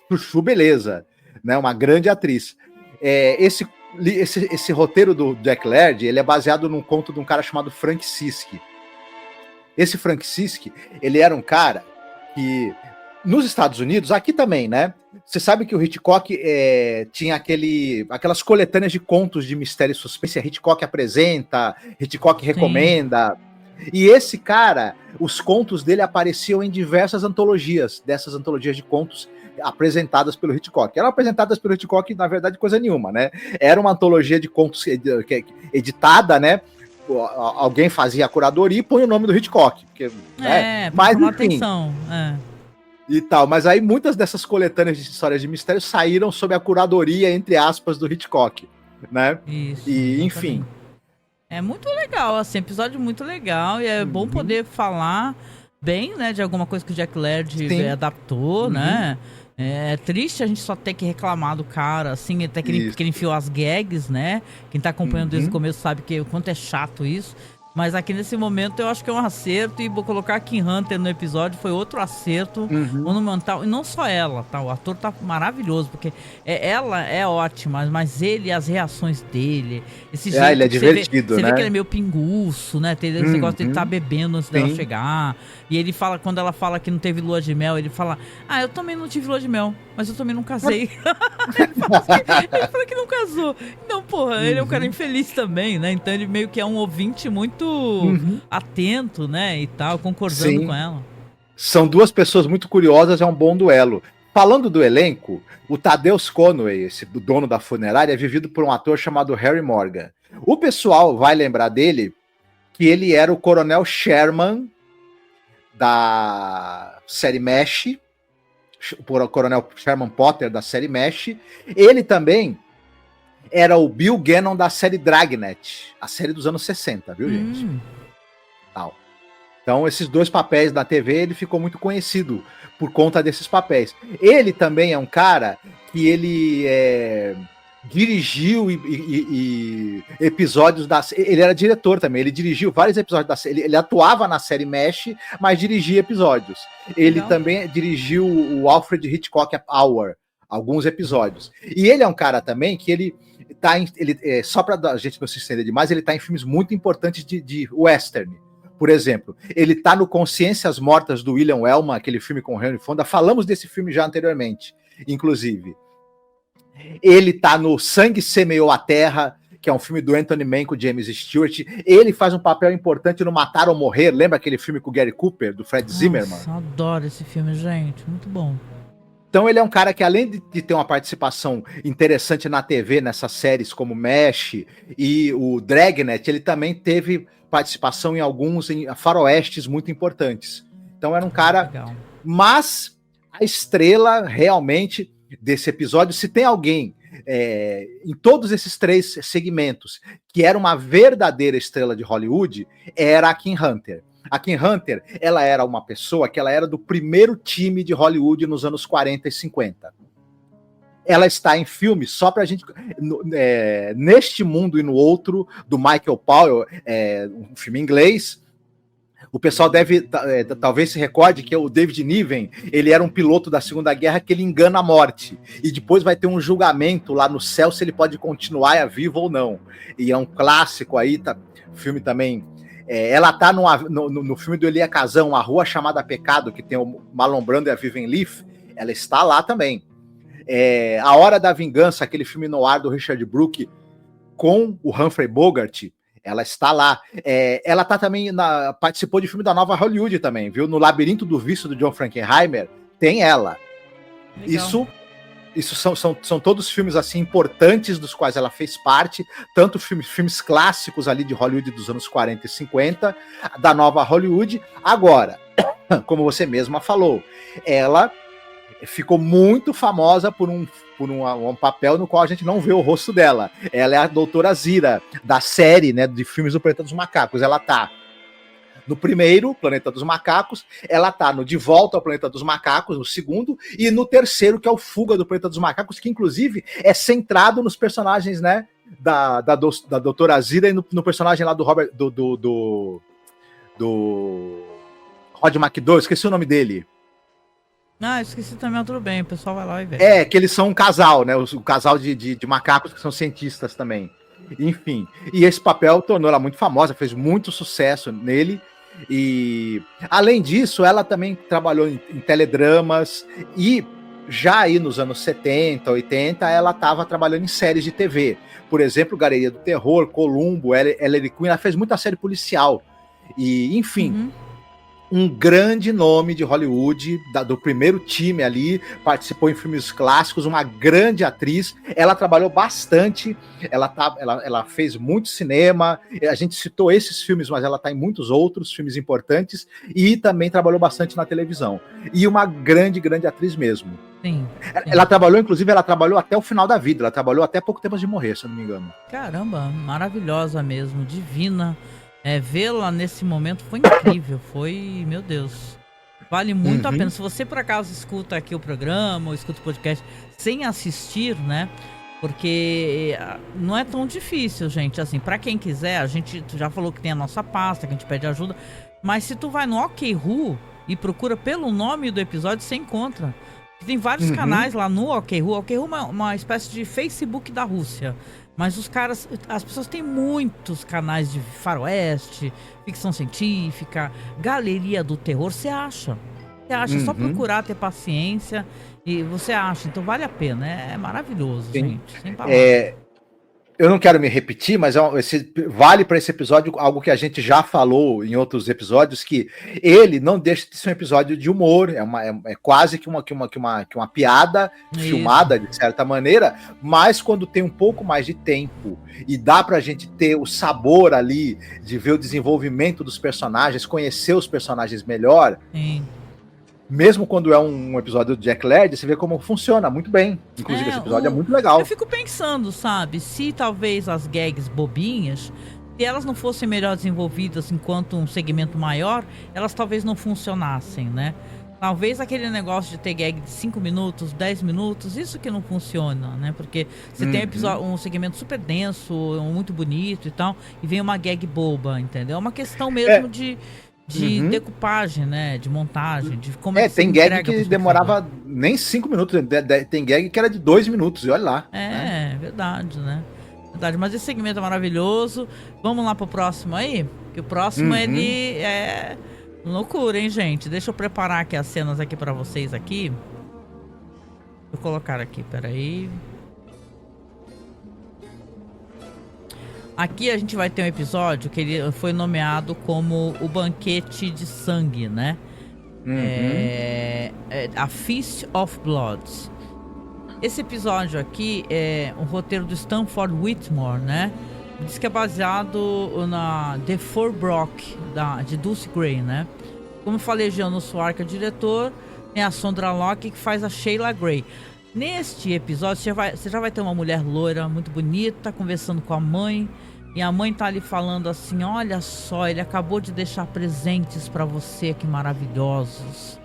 chuchu, beleza, né? Uma grande atriz. Esse roteiro do Jack Laird, ele é baseado num conto de um cara chamado Frank Sisk. Esse Frank Sisk, ele era um cara que, nos Estados Unidos, aqui também, né? Você sabe que o Hitchcock tinha aquelas coletâneas de contos de mistério e suspense. A Hitchcock apresenta, Hitchcock recomenda. E esse cara, os contos dele apareciam em diversas antologias, dessas antologias de contos apresentadas pelo Hitchcock. Eram apresentadas pelo Hitchcock, na verdade, coisa nenhuma, né? Era uma antologia de contos editada, né? Alguém fazia a curadoria e põe o nome do Hitchcock. Porque, mas enfim, atenção. E tal, mas aí muitas dessas coletâneas de histórias de mistério saíram sob a curadoria, entre aspas, do Hitchcock, né? Isso, e enfim. É muito legal, assim, episódio muito legal, e é bom poder falar bem, né, de alguma coisa que o Jack Laird adaptou, né? É triste a gente só ter que reclamar do cara, assim, até que ele enfiou as gags, né? Quem tá acompanhando desde o começo sabe que o quanto é chato isso. Mas aqui nesse momento eu acho que é um acerto, e vou colocar a Kim Hunter no episódio foi outro acerto monumental. E não só ela, tá? O ator tá maravilhoso, porque ela é ótima, mas ele, as reações dele, esse jeito ele é divertido, você né? vê que ele é meio pinguço, né? Tem esse negócio de ele tá bebendo antes dela chegar. E ele fala, quando ela fala que não teve lua de mel, ele fala: eu também não tive lua de mel, mas eu também não casei. Ele fala que não casou. Então, porra, ele é um cara infeliz também, né? Então ele meio que é um ouvinte muito atento, né? E tal, concordando com ela. São duas pessoas muito curiosas, é um bom duelo. Falando do elenco, o Tadeusz Conway, esse dono da funerária, é vivido por um ator chamado Harry Morgan. O pessoal vai lembrar dele que ele era o Coronel Sherman da série MASH, o Coronel Sherman Potter da série MASH. Ele também era o Bill Gannon da série Dragnet, a série dos anos 60, viu, gente? Tal. Então, esses dois papéis da TV, ele ficou muito conhecido por conta desses papéis. Ele também é um cara que ele dirigiu episódios da... Ele era diretor também, ele dirigiu vários episódios da série. Ele atuava na série MASH, mas dirigia episódios. Ele também dirigiu o Alfred Hitchcock Hour, alguns episódios. E ele é um cara também que ele tá em... só pra a gente não se estender demais, ele tá em filmes muito importantes de western. Por exemplo, ele tá no Consciências Mortas do William Wellman, aquele filme com Henry Fonda. Falamos desse filme já anteriormente, inclusive. Ele tá no Sangue Semeou a Terra, que é um filme do Anthony Mann com James Stewart. Ele faz um papel importante no Matar ou Morrer. Lembra aquele filme com o Gary Cooper, do Fred Zimmerman? Nossa, adoro esse filme, gente. Muito bom. Então ele é um cara que, além de ter uma participação interessante na TV, nessas séries como MASH e o Dragnet, ele também teve participação em alguns faroestes muito importantes. Então era um cara... Legal. Mas a estrela, realmente, desse episódio, se tem alguém em todos esses três segmentos que era uma verdadeira estrela de Hollywood, era a Kim Hunter. A Kim Hunter, ela era uma pessoa que ela era do primeiro time de Hollywood nos anos 40 e 50. ela está em filme só pra gente... Neste Mundo e no Outro, do Michael Powell, um filme inglês. O pessoal deve, talvez se recorde que o David Niven, ele era um piloto da Segunda Guerra que ele engana a morte. E depois vai ter um julgamento lá no céu se ele pode continuar vivo ou não. E é um clássico aí, filme também... ela tá no filme do Elia Kazan, A Rua Chamada Pecado, que tem o Marlon Brando e a Vivian Leigh, ela está lá também. A Hora da Vingança, aquele filme noir do Richard Brooke, com o Humphrey Bogart, ela está lá. Ela tá também participou de filme da Nova Hollywood também, viu? No Labirinto do Vício, do John Frankenheimer, tem ela. Legal. Isso são todos filmes assim importantes dos quais ela fez parte, tanto filmes clássicos ali de Hollywood dos anos 40 e 50, da Nova Hollywood. Agora, como você mesma falou, ela ficou muito famosa por um papel no qual a gente não vê o rosto dela. Ela é a Doutora Zira, da série, né, de filmes do Planeta dos Macacos. Ela tá no primeiro, Planeta dos Macacos, ela tá no De Volta ao Planeta dos Macacos, no segundo, e no terceiro, que é o Fuga do Planeta dos Macacos, que inclusive é centrado nos personagens, né, da Doutora Zira e no personagem lá do Robert, do Rod McDowell, esqueci o nome dele. Esqueci também, tudo bem, o pessoal vai lá e vê. Que eles são um casal, né? O casal de macacos que são cientistas também. Enfim, e esse papel tornou ela muito famosa, fez muito sucesso nele. E, além disso, ela também trabalhou em teledramas e já aí nos anos 70, 80, ela estava trabalhando em séries de TV. Por exemplo, Galeria do Terror, Columbo, Ellery Queen, ela fez muita série policial. E, enfim... Um grande nome de Hollywood, do primeiro time ali, participou em filmes clássicos, uma grande atriz. Ela trabalhou bastante, ela fez muito cinema, a gente citou esses filmes, mas ela está em muitos outros filmes importantes, e também trabalhou bastante na televisão. E uma grande, grande atriz mesmo. Sim. Ela trabalhou, inclusive, até o final da vida, ela trabalhou até pouco tempo de morrer, se eu não me engano. Caramba, maravilhosa mesmo, divina. Vê-la nesse momento foi incrível, meu Deus, vale muito a pena. Se você por acaso escuta aqui o programa ou escuta o podcast sem assistir, né, porque não é tão difícil, gente, assim, pra quem quiser, a gente já falou que tem a nossa pasta, que a gente pede ajuda, mas se tu vai no OkRu e procura pelo nome do episódio, você encontra. Tem vários canais lá no OkRu. O OkRu é uma espécie de Facebook da Rússia. Mas as pessoas têm muitos canais de faroeste, ficção científica, galeria do terror, você acha. É só procurar, ter paciência e você acha. Então vale a pena, é maravilhoso, gente. Sem palavras. Eu não quero me repetir, mas vale para esse episódio algo que a gente já falou em outros episódios, que ele não deixa de ser um episódio de humor, é quase que uma piada filmada, de certa maneira, mas quando tem um pouco mais de tempo e dá pra gente ter o sabor ali de ver o desenvolvimento dos personagens, conhecer os personagens melhor... Sim. Mesmo quando é um episódio do Jack Laird, você vê como funciona muito bem. Inclusive, esse episódio é muito legal. Eu fico pensando, sabe, se talvez as gags bobinhas, se elas não fossem melhor desenvolvidas enquanto um segmento maior, elas talvez não funcionassem, né? Talvez aquele negócio de ter gag de 5 minutos, 10 minutos, isso que não funciona, né? Porque você tem um segmento super denso, muito bonito e tal, e vem uma gag boba, entendeu? É uma questão mesmo de decupagem, né? De montagem, de como é que tem gag que demorava nem 5 minutos, tem gag que era de 2 minutos, e olha lá. Verdade, né? Verdade, mas esse segmento é maravilhoso. Vamos lá pro próximo aí? Que o próximo ele é loucura, hein, gente? Deixa eu preparar aqui as cenas aqui pra vocês aqui. Deixa eu colocar aqui, peraí. Aqui a gente vai ter um episódio que ele foi nomeado como o Banquete de Sangue, né? A Feast of Bloods. Esse episódio aqui é um roteiro do Stanford Whitmore, né? Diz que é baseado na The Four Brock, de Dulce Gray, né? Como eu falei, Jean Suar, que é o diretor, tem a Sondra Locke, que faz a Sheila Gray. Neste episódio, você já vai ter uma mulher loira, muito bonita, conversando com a mãe. E a mãe tá ali falando assim, olha só, ele acabou de deixar presentes pra você, que maravilhosos.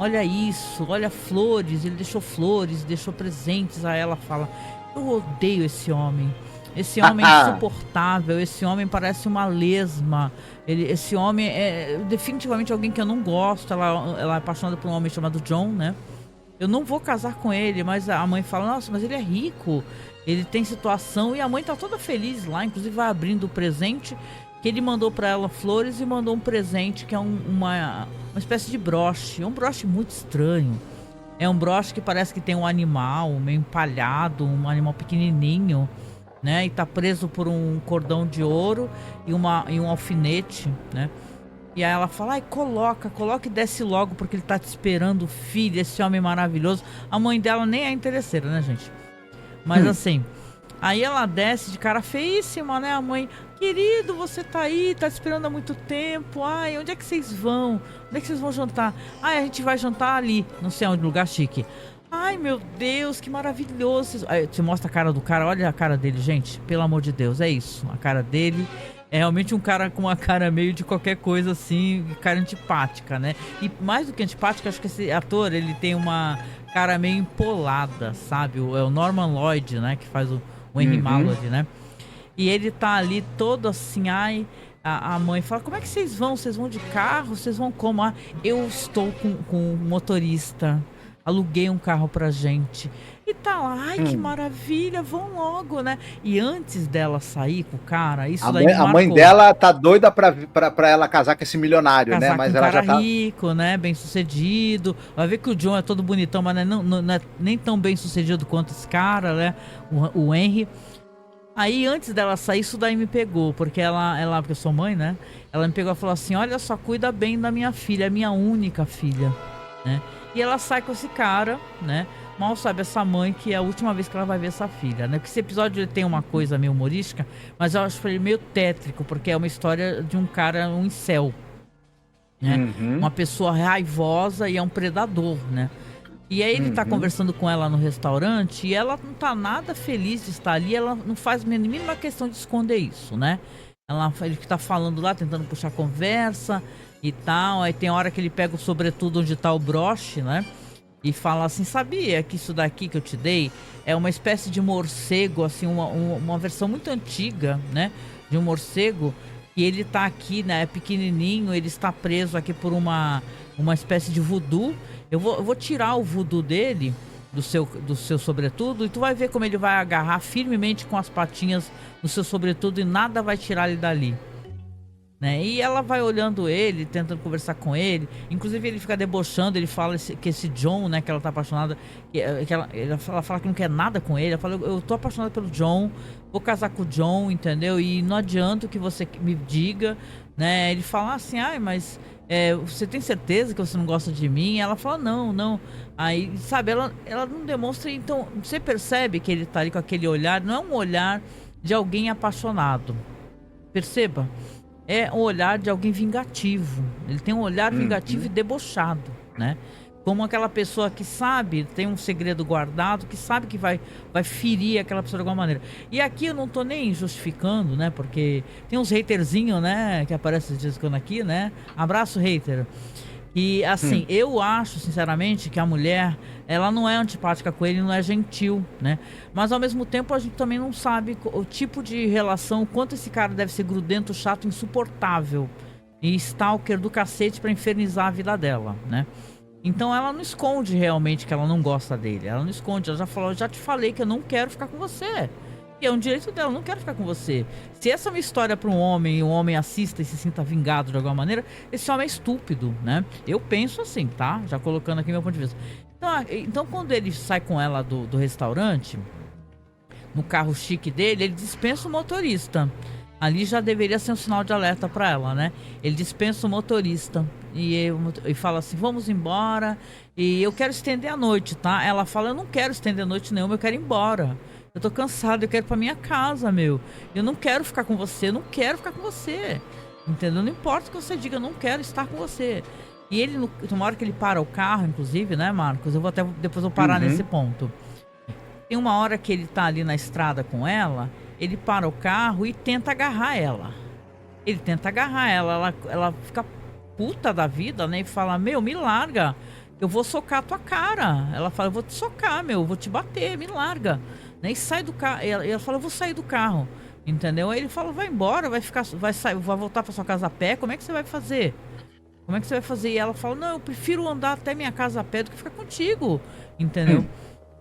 olha isso, olha flores, ele deixou flores, deixou presentes. Aí ela fala, eu odeio esse homem. Esse homem é insuportável, esse homem parece uma lesma. Esse homem é definitivamente alguém que eu não gosto. Ela é apaixonada por um homem chamado John, né? Eu não vou casar com ele, mas a mãe fala, nossa, mas ele é rico, ele tem situação. E a mãe tá toda feliz lá, inclusive vai abrindo o presente, que ele mandou pra ela flores e mandou um presente que é uma espécie de broche. É um broche muito estranho. É um broche que parece que tem um animal meio empalhado, um animal pequenininho, né? E tá preso por um cordão de ouro e um alfinete, né? E aí ela fala, ai, coloca e desce logo, porque ele tá te esperando, filho, esse homem maravilhoso. A mãe dela nem é interesseira, né, gente? Mas assim, aí ela desce de cara feíssima, né? A mãe, querido, você tá aí, tá te esperando há muito tempo. Ai, onde é que vocês vão? Onde é que vocês vão jantar? Ai, a gente vai jantar ali, não sei onde, lugar chique. Ai, meu Deus, que maravilhoso. Aí te mostra a cara do cara, olha a cara dele, gente. Pelo amor de Deus, é isso. A cara dele é realmente um cara com uma cara meio de qualquer coisa assim, cara antipática, né? E mais do que antipática, acho que esse ator, ele tem uma cara meio empolada, sabe? É o Norman Lloyd, né? Que faz o Henry Mallard, né? E ele tá ali todo assim, ai... A mãe fala, como é que vocês vão? Vocês vão de carro? Vocês vão como? Ah, eu estou com um motorista. Aluguei um carro pra gente. E tá lá, ai, que maravilha, vão logo, né? E antes dela sair com o cara, isso daí me marcou. A mãe dela tá doida pra ela casar com esse milionário, casar né? Mas com um ela cara já tá rico, né? Bem sucedido. Vai ver que o John é todo bonitão, mas não é nem tão bem sucedido quanto esse cara, né? O Henry. Aí antes dela sair, isso daí me pegou, porque porque eu sou mãe, né? Ela me pegou e falou assim, olha só, cuida bem da minha filha, é minha única filha, né? E ela sai com esse cara, né? Mal sabe essa mãe que é a última vez que ela vai ver essa filha, né? Porque esse episódio ele tem uma coisa meio humorística, mas eu acho ele meio tétrico, porque é uma história de um cara, um incel, né? Uma pessoa raivosa e é um predador, né? E aí ele tá conversando com ela no restaurante e ela não tá nada feliz de estar ali, ela não faz a mínima questão de esconder isso, né? Ele que tá falando lá, tentando puxar conversa e tal, aí tem hora que ele pega o sobretudo onde tá o broche, né? E fala assim, sabia que isso daqui que eu te dei é uma espécie de morcego, assim, uma versão muito antiga, né? De um morcego, e ele tá aqui, né? É pequenininho, ele está preso aqui por uma espécie de voodoo. Eu vou tirar o voodoo dele, do seu sobretudo, e tu vai ver como ele vai agarrar firmemente com as patinhas no seu sobretudo e nada vai tirar ele dali. Né? E ela vai olhando ele, tentando conversar com ele. Inclusive ele fica debochando, ele fala que esse John, né, que ela tá apaixonada, ela fala que não quer nada com ele. Ela fala, eu tô apaixonada pelo John, vou casar com o John, entendeu? E não adianta o que você me diga, né? Ele fala assim, ai, mas você tem certeza que você não gosta de mim? Ela fala, não. Aí, sabe, ela não demonstra. Então, você percebe que ele tá ali com aquele olhar, não é um olhar de alguém apaixonado. Perceba? É um olhar de alguém vingativo. Ele tem um olhar vingativo e debochado, né? Como aquela pessoa que sabe, tem um segredo guardado, que sabe que vai ferir aquela pessoa de alguma maneira. E aqui eu não tô nem justificando, né? Porque tem uns haterzinhos, né? Que aparecem de vez em quando aqui, né? Abraço, hater. E assim, eu acho, sinceramente, que a mulher, ela não é antipática com ele, não é gentil, né? Mas ao mesmo tempo a gente também não sabe o tipo de relação, o quanto esse cara deve ser grudento, chato, insuportável e stalker do cacete pra infernizar a vida dela, né? Então ela não esconde realmente que ela não gosta dele, ela não esconde, ela já falou, eu já te falei que eu não quero ficar com você. E é um direito dela, eu não quero ficar com você. Se essa é uma história para um homem e um homem assista e se sinta vingado de alguma maneira, esse homem é estúpido, né? Eu penso assim, tá? Já colocando aqui meu ponto de vista. Então quando ele sai com ela do restaurante, no carro chique dele, ele dispensa o motorista. Ali já deveria ser um sinal de alerta para ela, né? Ele dispensa o motorista e fala assim, vamos embora e eu quero estender a noite, tá? Ela fala, eu não quero estender a noite nenhuma, eu quero ir embora. Eu tô cansado, eu quero ir pra minha casa, meu. Eu não quero ficar com você, eu não quero ficar com você. Entendeu? Não importa o que você diga, eu não quero estar com você. E ele, uma hora que ele para o carro, inclusive, né, Marcos? Depois vou parar nesse ponto. Tem uma hora que ele tá ali na estrada com ela, ele para o carro e tenta agarrar ela. Ele tenta agarrar ela fica puta da vida, né? E fala, meu, me larga. eu vou socar a tua cara. Ela fala, eu vou te socar, eu vou te bater, me larga. Né? E sai do carro. Ela fala, eu vou sair do carro. Entendeu? Aí ele fala, vai embora, vai voltar pra sua casa a pé, como é que você vai fazer? Como é que você vai fazer? E ela fala, não, eu prefiro andar até minha casa a pé do que ficar contigo. Entendeu?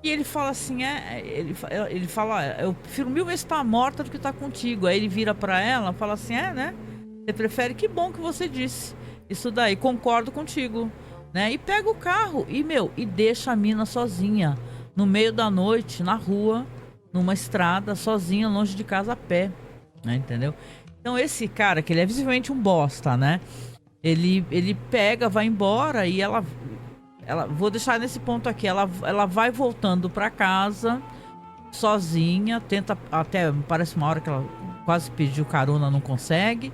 E ele fala assim, ele fala, eu prefiro 1000 vezes estar morta do que estar contigo. Aí ele vira pra ela e fala assim, né? Você prefere? Que bom que você disse isso daí, concordo contigo. Né? E pega o carro e deixa a mina sozinha, no meio da noite, na rua, numa estrada, sozinha, longe de casa a pé. Né? Entendeu? Então esse cara, que ele é visivelmente um bosta, né? Ele pega, vai embora e ela vou deixar nesse ponto aqui, ela vai voltando pra casa sozinha, tenta até, parece uma hora que ela quase pediu carona, não consegue,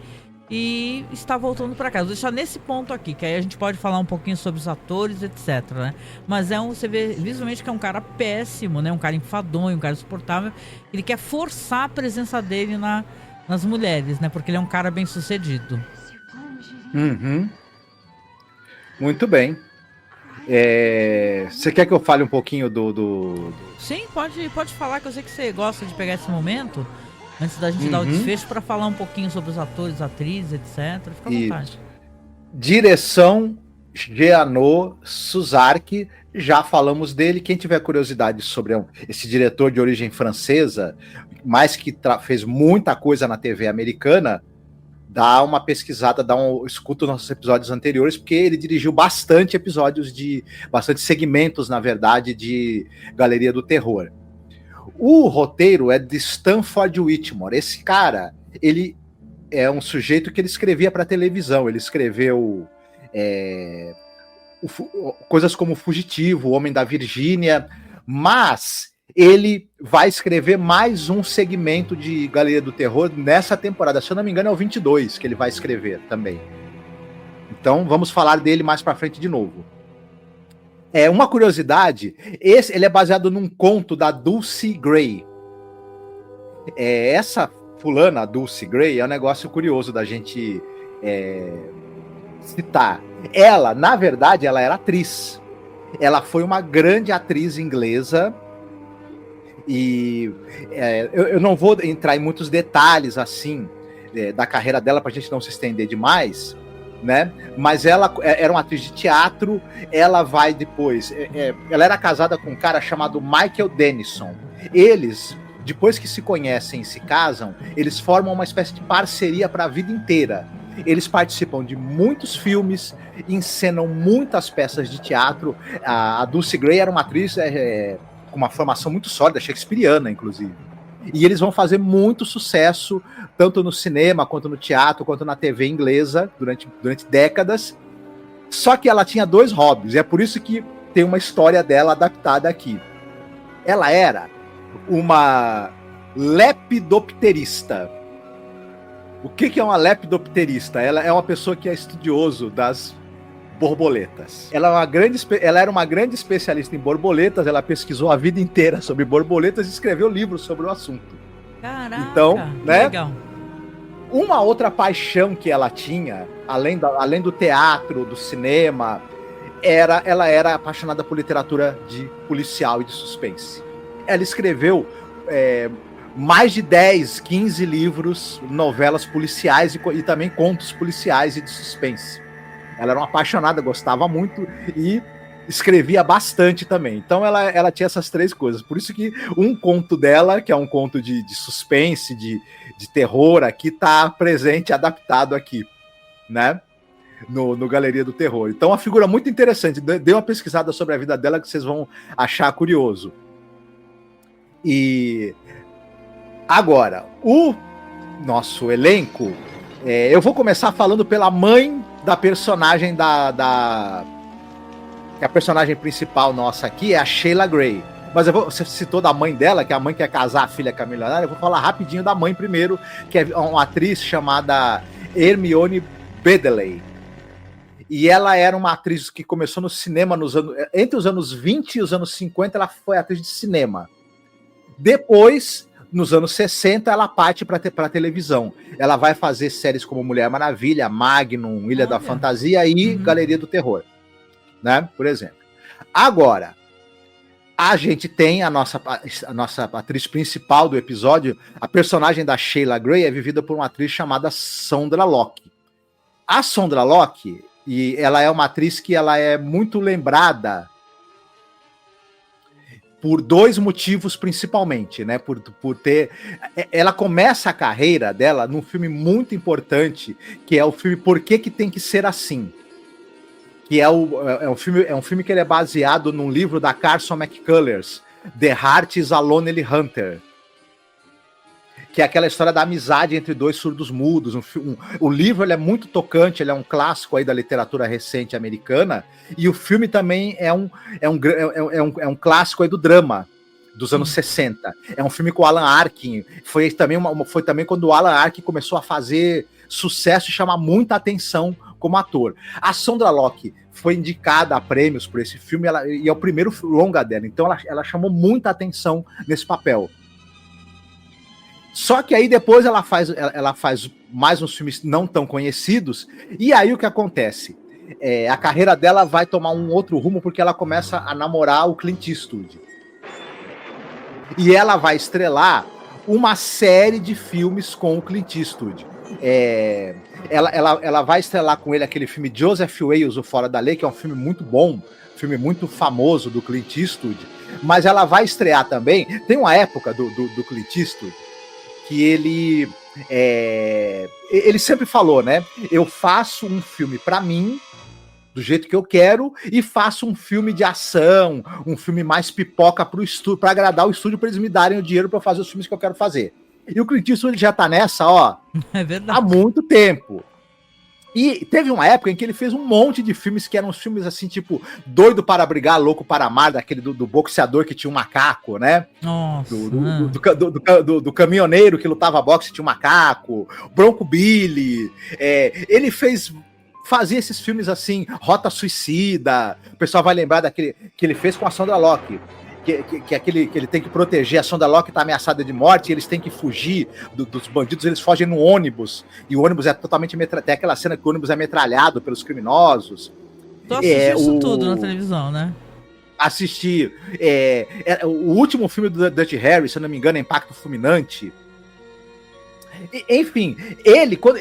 e está voltando pra casa. Vou deixar nesse ponto aqui, que aí a gente pode falar um pouquinho sobre os atores, etc, né? Mas você vê visualmente que é um cara péssimo, né? Um cara enfadonho, um cara insuportável. Ele quer forçar a presença dele nas mulheres, né? Porque ele é um cara bem sucedido. Uhum. Muito bem. Você quer que eu fale um pouquinho do... Sim, pode falar, que eu sei que você gosta de pegar esse momento antes da gente dar o desfecho para falar um pouquinho sobre os atores, atrizes, etc. Fica à vontade. Direção Jeannot Suzark, já falamos dele. Quem tiver curiosidade sobre esse diretor de origem francesa, mas que fez muita coisa na TV americana, dá uma pesquisada, escuta os nossos episódios anteriores, porque ele dirigiu bastante segmentos, na verdade, de Galeria do Terror. O roteiro é de Stanford Whitmore. Esse cara, ele é um sujeito que ele escrevia para televisão. Ele escreveu coisas como Fugitivo, O Homem da Virgínia, mas ele vai escrever mais um segmento de Galeria do Terror nessa temporada. Se eu não me engano, é o 22 que ele vai escrever também. Então, vamos falar dele mais pra frente de novo. Uma curiosidade, ele é baseado num conto da Dulcie Gray. Essa fulana, Dulcie Gray, é um negócio curioso da gente citar. Ela, na verdade, ela era atriz. Ela foi uma grande atriz inglesa. E eu não vou entrar em muitos detalhes assim da carreira dela para a gente não se estender demais, né? Mas ela era uma atriz de teatro. Ela vai depois, ela era casada com um cara chamado Michael Denison. Eles, depois que se conhecem e se casam, eles formam uma espécie de parceria para a vida inteira. Eles participam de muitos filmes, encenam muitas peças de teatro. A Dulcie Gray era uma atriz com uma formação muito sólida, shakespeariana, inclusive. E eles vão fazer muito sucesso, tanto no cinema, quanto no teatro, quanto na TV inglesa, durante décadas. Só que ela tinha 2 hobbies, e é por isso que tem uma história dela adaptada aqui. Ela era uma lepidopterista. O que é uma lepidopterista? Ela é uma pessoa que é estudioso das borboletas. Ela era uma grande especialista em borboletas. Ela pesquisou a vida inteira sobre borboletas e escreveu livros sobre o assunto. Caraca, então, né? Legal. Uma outra paixão que ela tinha, além do teatro, do cinema, ela era apaixonada por literatura de policial e de suspense. Ela escreveu mais de 10, 15 livros, novelas policiais e também contos policiais e de suspense. Ela era uma apaixonada, gostava muito e escrevia bastante também. Então ela tinha essas 3 coisas. Por isso que um conto dela, que é um conto de suspense, de terror, aqui está presente, adaptado aqui, né? No Galeria do Terror. Então, uma figura muito interessante. Dê uma pesquisada sobre a vida dela que vocês vão achar curioso. E agora, o nosso elenco, eu vou começar falando pela mãe da personagem a personagem principal nossa aqui é a Sheila Gray. Mas você citou da mãe dela, que é a mãe que quer casar a filha com a milionária. Eu vou falar rapidinho da mãe primeiro, que é uma atriz chamada Hermione Baddeley. E ela era uma atriz que começou no cinema entre os anos 20 e os anos 50, ela foi atriz de cinema. Depois, nos anos 60, ela parte para televisão. Ela vai fazer séries como Mulher Maravilha, Magnum, Ilha da Fantasia e Galeria do Terror. né? Por exemplo. Agora, a gente tem a nossa atriz principal do episódio, a personagem da Sheila Gray é vivida por uma atriz chamada Sondra Locke. A Sondra Locke, e ela é uma atriz que ela é muito lembrada por dois motivos principalmente, né? Por ter... Ela começa a carreira dela num filme muito importante, que é o filme Por que Tem Que Ser Assim? Que é um filme que ele é baseado num livro da Carson McCullers, The Heart is a Lonely Hunter, que é aquela história da amizade entre dois surdos mudos. O livro ele é muito tocante, ele é um clássico aí da literatura recente americana, e o filme também é um clássico aí do drama dos anos 60. É um filme com o Alan Arkin. Foi também quando o Alan Arkin começou a fazer sucesso e chamar muita atenção como ator. A Sondra Locke foi indicada a prêmios por esse filme, e é o primeiro longa dela, então ela chamou muita atenção nesse papel. Só que aí depois ela faz mais uns filmes não tão conhecidos, e aí o que acontece? A carreira dela vai tomar um outro rumo, porque ela começa a namorar o Clint Eastwood. E ela vai estrelar uma série de filmes com o Clint Eastwood. Ela vai estrelar com ele aquele filme Joseph Wales, O Fora da Lei, que é um filme muito bom, filme muito famoso do Clint Eastwood, mas ela vai estrear também, tem uma época do Clint Eastwood que ele sempre falou, né, eu faço um filme pra mim, do jeito que eu quero, e faço um filme de ação, um filme mais pipoca pro estúdio, pra agradar o estúdio, pra eles me darem o dinheiro pra eu fazer os filmes que eu quero fazer. E o Clint Eastwood já tá nessa, há muito tempo. E teve uma época em que ele fez um monte de filmes que eram uns filmes assim, tipo, Doido para Brigar, Louco para Amar, daquele do boxeador que tinha um macaco, né? Nossa. Do caminhoneiro que lutava boxe, tinha um macaco, Bronco Billy. Ele fazia esses filmes assim, Rota Suicida. O pessoal vai lembrar daquele que ele fez com a Sondra Locke. Que ele tem que proteger, a Sondra Locke tá ameaçada de morte, e eles têm que fugir dos bandidos, eles fogem no ônibus, e o ônibus é totalmente tem aquela cena que o ônibus é metralhado pelos criminosos. Tu assistiu isso tudo na televisão, né? Assisti. O último filme do Dirty Harry, se eu não me engano, é Impacto Fulminante. Enfim,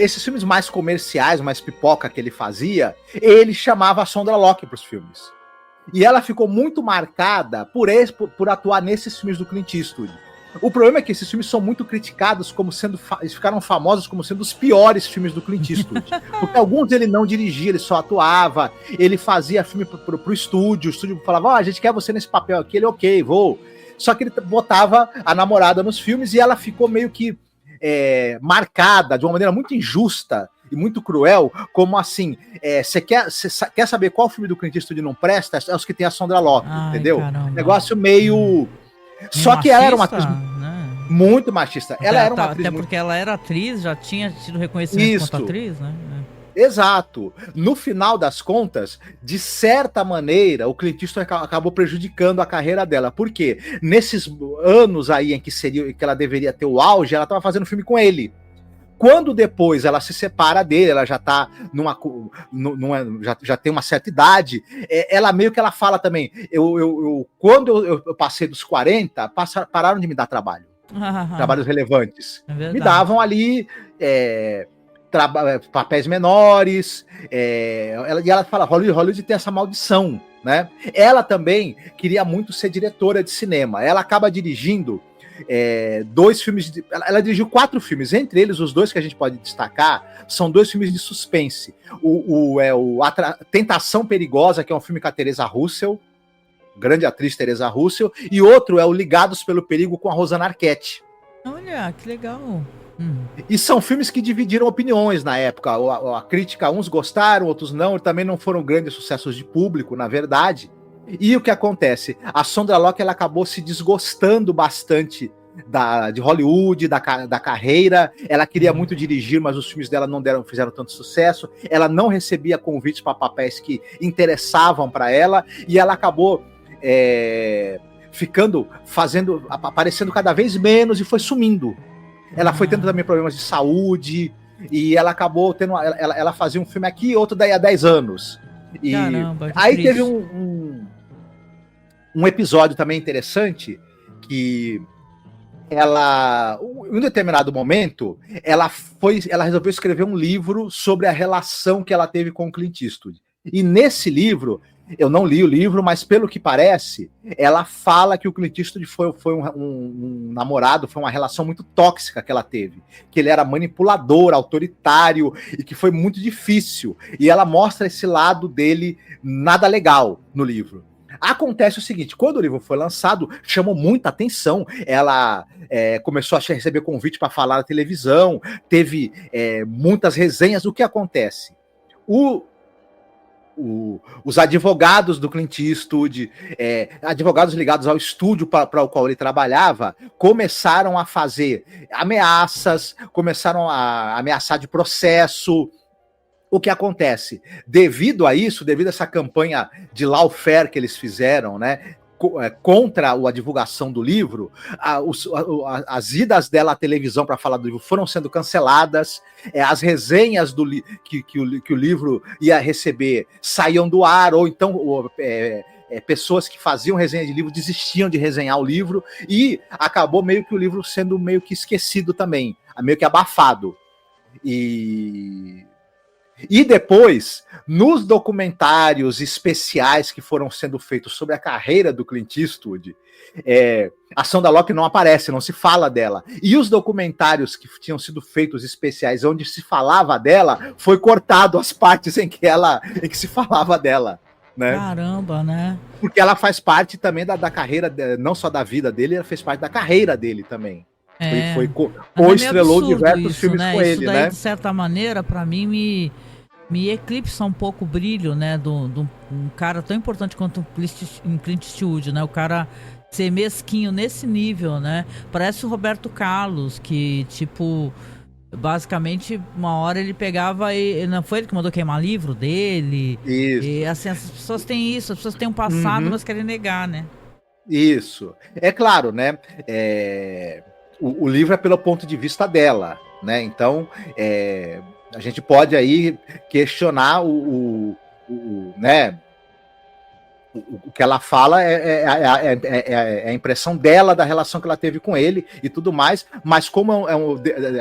esses filmes mais comerciais, mais pipoca que ele fazia, ele chamava a Sondra Locke pros filmes. E ela ficou muito marcada por atuar nesses filmes do Clint Eastwood. O problema é que esses filmes são muito criticados eles ficaram famosos como sendo os piores filmes do Clint Eastwood. Porque alguns ele não dirigia, ele só atuava, ele fazia filme pro estúdio, o estúdio falava, a gente quer você nesse papel aqui, ele, ok, vou. Só que ele botava a namorada nos filmes e ela ficou meio que marcada de uma maneira muito injusta e muito cruel, como assim, você quer saber qual filme do Clint Eastwood não presta? É os que tem a Sondra Locke, entendeu? Caramba. Negócio meio... Só que ela era uma atriz muito machista. Ela era uma atriz porque ela era atriz, já tinha tido reconhecimento quanto atriz, né? Exato. No final das contas, de certa maneira, o Clint Eastwood acabou prejudicando a carreira dela. Por quê? Nesses anos aí em que ela deveria ter o auge, ela estava fazendo filme com ele. Quando depois ela se separa dele, ela já tá já tem uma certa idade, ela meio que ela fala também, quando eu passei dos 40, pararam de me dar trabalho. Trabalhos relevantes. Me davam ali papéis menores, e ela fala, Hollywood tem essa maldição, né? Ela também queria muito ser diretora de cinema. Ela acaba dirigindo 2 filmes, ela dirigiu 4 filmes, entre eles os 2 que a gente pode destacar são 2 filmes de suspense. Tentação Perigosa, que é um filme com a Teresa Russell, grande atriz Teresa Russell, e outro é o Ligados pelo Perigo com a Rosanna Arquette. Olha, que legal. E são filmes que dividiram opiniões na época. A crítica, uns gostaram, outros não, também não foram grandes sucessos de público, na verdade. E o que acontece? A Sondra Locke ela acabou se desgostando bastante de Hollywood, da carreira. Ela queria muito dirigir, mas os filmes dela não fizeram tanto sucesso. Ela não recebia convites para papéis que interessavam para ela, e ela acabou aparecendo cada vez menos e foi sumindo. Ela foi tendo também problemas de saúde, e ela acabou tendo. Ela fazia um filme aqui, outro daí há 10 anos. E Caramba, que aí triste. teve um episódio também interessante que ela, em um determinado momento, ela resolveu escrever um livro sobre a relação que ela teve com o Clint Eastwood. E nesse livro, eu não li o livro, mas pelo que parece, ela fala que o Clint Eastwood foi um namorado, foi uma relação muito tóxica que ela teve, que ele era manipulador, autoritário e que foi muito difícil. E ela mostra esse lado dele nada legal no livro. Acontece o seguinte, quando o livro foi lançado, chamou muita atenção. Ela começou a receber convite para falar na televisão, teve muitas resenhas. O que acontece? Os advogados do Clint Eastwood, advogados ligados ao estúdio para o qual ele trabalhava, começaram a fazer ameaças, começaram a ameaçar de processo. O que acontece? Devido a isso, devido a essa campanha de lawfare que eles fizeram, né, contra a divulgação do livro, as idas dela à televisão para falar do livro foram sendo canceladas, as resenhas que o livro ia receber saíam do ar, ou então pessoas que faziam resenha de livro desistiam de resenhar o livro, e acabou meio que o livro sendo meio que esquecido também, meio que abafado. E depois, nos documentários especiais que foram sendo feitos sobre a carreira do Clint Eastwood, a Sandra Locke não aparece, não se fala dela. E os documentários que tinham sido feitos especiais, onde se falava dela, foi cortado as partes em que se falava dela. Né? Caramba, né? Porque ela faz parte também da carreira, não só da vida dele, ela fez parte da carreira dele também. Estrelou diversos filmes com ele, isso daí, né? De certa maneira, para mim, me eclipsa um pouco o brilho, né, de um cara tão importante quanto o Clint Eastwood, né? O cara ser mesquinho nesse nível, né? Parece o Roberto Carlos, que, tipo, basicamente, uma hora ele pegava e não foi ele que mandou queimar livro dele. Isso. E assim, as pessoas têm isso, as pessoas têm um passado, mas querem negar, né? Isso. É claro, né? O livro é pelo ponto de vista dela, né? Então, a gente pode aí questionar né? O que ela fala é a impressão dela da relação que ela teve com ele e tudo mais, mas como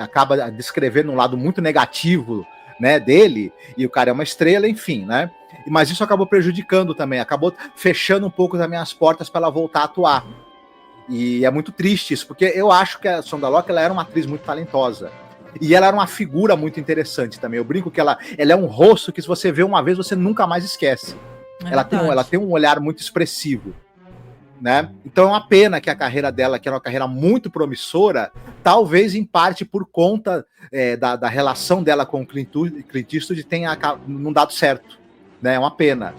acaba descrevendo um lado muito negativo, né, dele, e o cara é uma estrela, enfim, né? Mas isso acabou prejudicando também, acabou fechando um pouco também as portas para ela voltar a atuar. E é muito triste isso, porque eu acho que a Sandra Locke, ela era uma atriz muito talentosa. E ela era uma figura muito interessante também. Eu brinco que ela é um rosto que, se você vê uma vez, você nunca mais esquece. Ela tem um olhar muito expressivo, né? Então é uma pena que a carreira dela, que era uma carreira muito promissora, talvez em parte por conta da relação dela com o Clint Eastwood tenha não dado certo, né? É uma pena.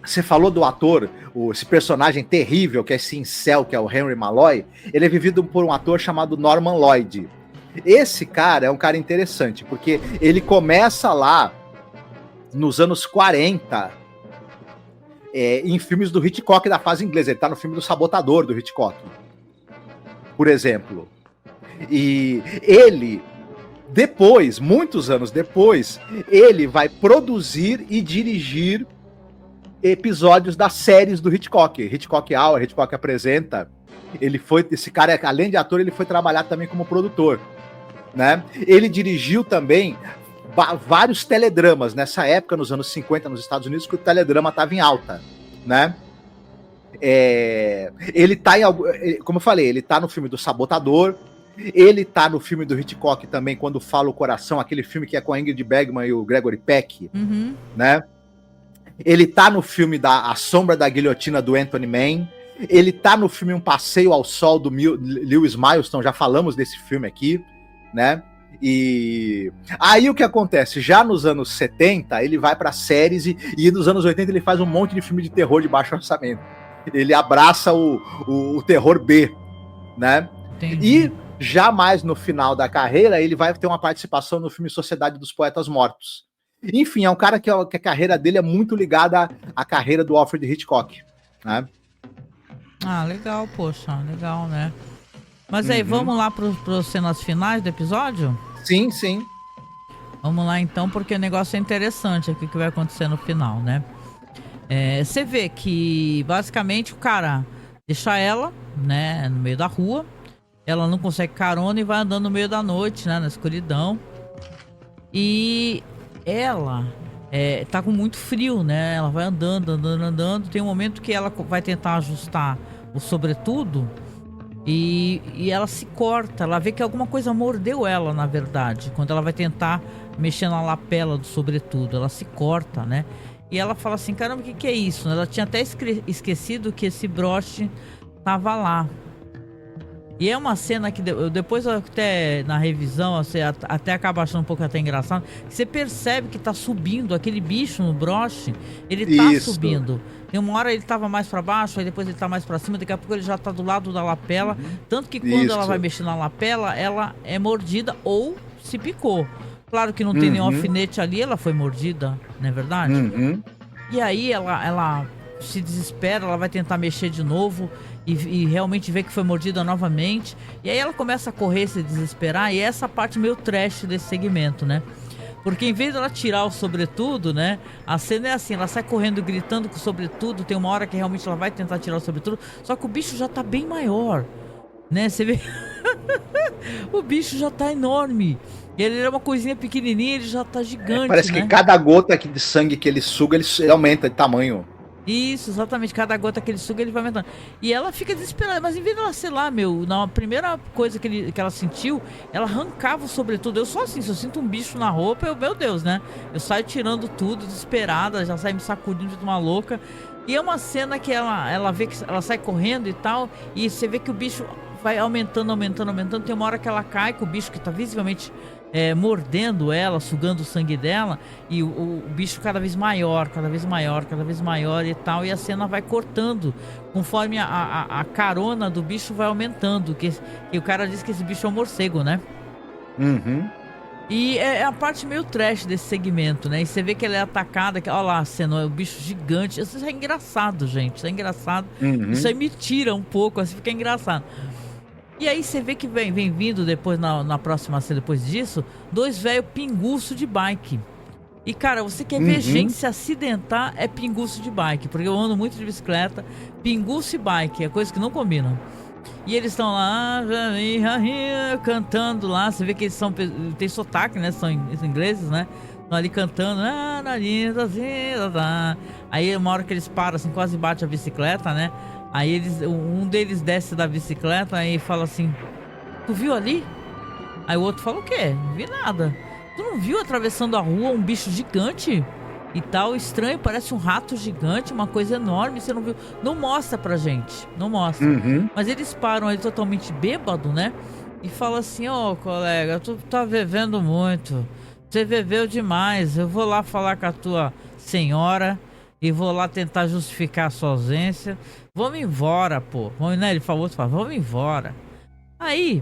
Você falou do ator, esse personagem terrível, que é esse incel, que é o Henry Malloy. Ele é vivido por um ator chamado Norman Lloyd. Esse cara é um cara interessante, porque ele começa lá nos anos 40, em filmes do Hitchcock da fase inglesa. Ele tá no filme do Sabotador, do Hitchcock, por exemplo. E ele, depois, muitos anos depois, ele vai produzir e dirigir episódios das séries do Hitchcock. Hitchcock Hour, Hitchcock Apresenta. Esse cara, além de ator, ele foi trabalhar também como produtor, né? Ele dirigiu também vários teledramas nessa época, nos anos 50, nos Estados Unidos, que o teledrama estava em alta, né? Ele tá como eu falei, ele tá no filme do Sabotador, ele tá no filme do Hitchcock também, Quando Fala o Coração, aquele filme que é com a Ingrid Bergman e o Gregory Peck, né? Ele tá no filme A Sombra da Guilhotina, do Anthony Mann. Ele tá no filme Um Passeio ao Sol, do Lewis Milestone. Já falamos desse filme aqui, né? E aí o que acontece? Já nos anos 70, ele vai para séries e nos anos 80 ele faz um monte de filme de terror de baixo orçamento. Ele abraça o terror B, né? Entendi. E já mais no final da carreira, ele vai ter uma participação no filme Sociedade dos Poetas Mortos. Enfim, é um cara que a carreira dele é muito ligada à carreira do Alfred Hitchcock, né? Ah, legal, poxa, legal, né? Mas aí, vamos lá para as cenas finais do episódio? Sim, sim. Vamos lá então, porque o negócio é interessante aqui que vai acontecer no final, né? Você vê que basicamente o cara deixa ela, né, no meio da rua. Ela não consegue carona e vai andando no meio da noite, né, na escuridão. E ela tá com muito frio, né? Ela vai andando, andando, andando. Tem um momento que ela vai tentar ajustar o sobretudo e ela se corta. Ela vê que alguma coisa mordeu ela, na verdade. Quando ela vai tentar mexer na lapela do sobretudo, ela se corta, né? E ela fala assim, caramba, o que é isso? Ela tinha até esquecido que esse broche tava lá. E é uma cena que depois até na revisão você até acaba achando um pouco até engraçado. Você percebe que tá subindo aquele bicho no broche. Ele tá subindo. Tem uma hora ele tava mais pra baixo, aí depois ele tá mais pra cima. Daqui a pouco ele já tá do lado da lapela. Tanto que quando ela vai mexer na lapela, ela é mordida ou se picou. Claro que não tem nenhum alfinete ali, ela foi mordida, não é verdade? E aí ela se desespera, ela vai tentar mexer de novo e realmente vê que foi mordida novamente. E aí ela começa a correr, se desesperar, e é essa parte meio trash desse segmento, né? Porque em vez dela tirar o sobretudo, né? A cena é assim, ela sai correndo, gritando com o sobretudo. Tem uma hora que realmente ela vai tentar tirar o sobretudo, só que o bicho já tá bem maior, né? Você vê... o bicho já tá enorme. Ele era uma coisinha pequenininha, ele já tá gigante, parece que cada gota de sangue que ele suga, ele aumenta de tamanho. Isso, exatamente. Cada gota que ele suga, ele vai aumentando. E ela fica desesperada. Mas em vez dela, sei lá, na primeira coisa que ela sentiu, ela arrancava o sobretudo. Eu só assim, se eu sinto um bicho na roupa, meu Deus, né? Eu saio tirando tudo, desesperada, já saio me sacudindo de uma louca. E é uma cena que ela vê que ela sai correndo e tal, e você vê que o bicho vai aumentando, aumentando, aumentando. Tem uma hora que ela cai com o bicho que tá visivelmente mordendo ela, sugando o sangue dela, e o bicho cada vez maior, cada vez maior, cada vez maior e tal, e a cena vai cortando conforme a carona do bicho vai aumentando, que o cara diz que esse bicho é um morcego, né? E é a parte meio trash desse segmento, né? E você vê que ela é atacada, olha lá a cena, é um bicho gigante. Isso é engraçado, gente, isso é engraçado. Isso aí me tira um pouco, assim, fica engraçado. E aí você vê que vem vindo depois, na próxima cena, depois disso, dois velhos pinguço de bike. E cara, você quer ver gente se acidentar, é pinguço de bike. Porque eu ando muito de bicicleta, pinguço e bike, é coisa que não combinam. E eles estão lá, cantando lá, você vê que eles tem sotaque, né, são ingleses, né? Estão ali cantando, aí uma hora que eles param, assim, quase bate a bicicleta, né? Aí um deles desce da bicicleta e fala assim, tu viu ali? Aí o outro fala, o quê? Não vi nada. Tu não viu atravessando a rua um bicho gigante? E tal, estranho, parece um rato gigante, uma coisa enorme, você não viu? Não mostra pra gente, não mostra. Mas eles param ali totalmente bêbado, né? E falam assim, colega, tu tá bebendo muito, você bebeu demais, eu vou lá falar com a tua senhora e vou lá tentar justificar a sua ausência. Vamos embora, pô. Vamos, né? Ele falou, vamos embora. Aí,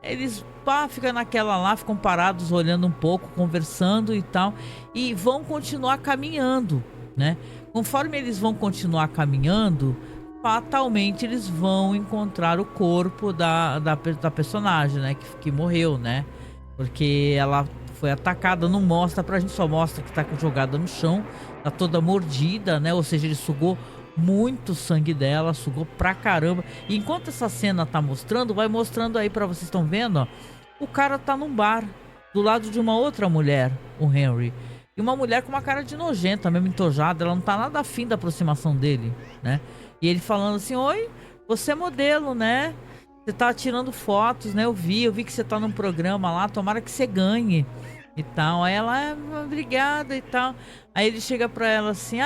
eles ficam naquela lá, ficam parados, olhando um pouco, conversando e tal. E vão continuar caminhando, né? Conforme eles vão continuar caminhando, fatalmente eles vão encontrar o corpo da personagem, né? Que morreu, né? Porque ela foi atacada, não mostra pra gente, só mostra que tá jogada no chão, tá toda mordida, né? Ou seja, ele sugou muito sangue dela, sugou pra caramba. E enquanto essa cena tá mostrando, vai mostrando aí pra vocês, estão vendo, ó, o cara tá num bar, do lado de uma outra mulher, o Henry. E uma mulher com uma cara de nojenta, mesmo entojada, ela não tá nada afim da aproximação dele, né? E ele falando assim, oi, você é modelo, né? Você tá tirando fotos, né? Eu vi que você tá num programa lá, tomara que você ganhe e tal. Aí ela, obrigada e tal. Aí ele chega pra ela assim,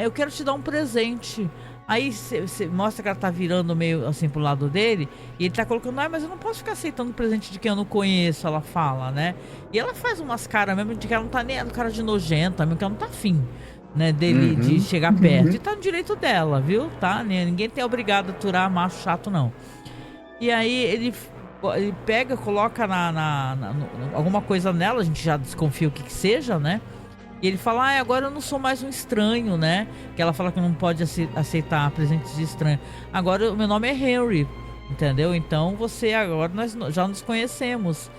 eu quero te dar um presente. Aí você mostra que ela tá virando meio assim pro lado dele, e ele tá colocando, mas eu não posso ficar aceitando presente de quem eu não conheço, ela fala, né? E ela faz umas caras mesmo de que ela não tá nem cara de nojenta, mesmo que ela não tá afim, né, dele de chegar perto. E tá no direito dela, viu? Tá? Ninguém tem obrigado a aturar macho chato, não. E aí ele pega, coloca alguma coisa nela, a gente já desconfia o que seja, né? E ele fala, agora eu não sou mais um estranho, né? Que ela fala que não pode aceitar presentes de estranho. Agora o meu nome é Henry, entendeu? Então você agora, nós já nos conhecemos.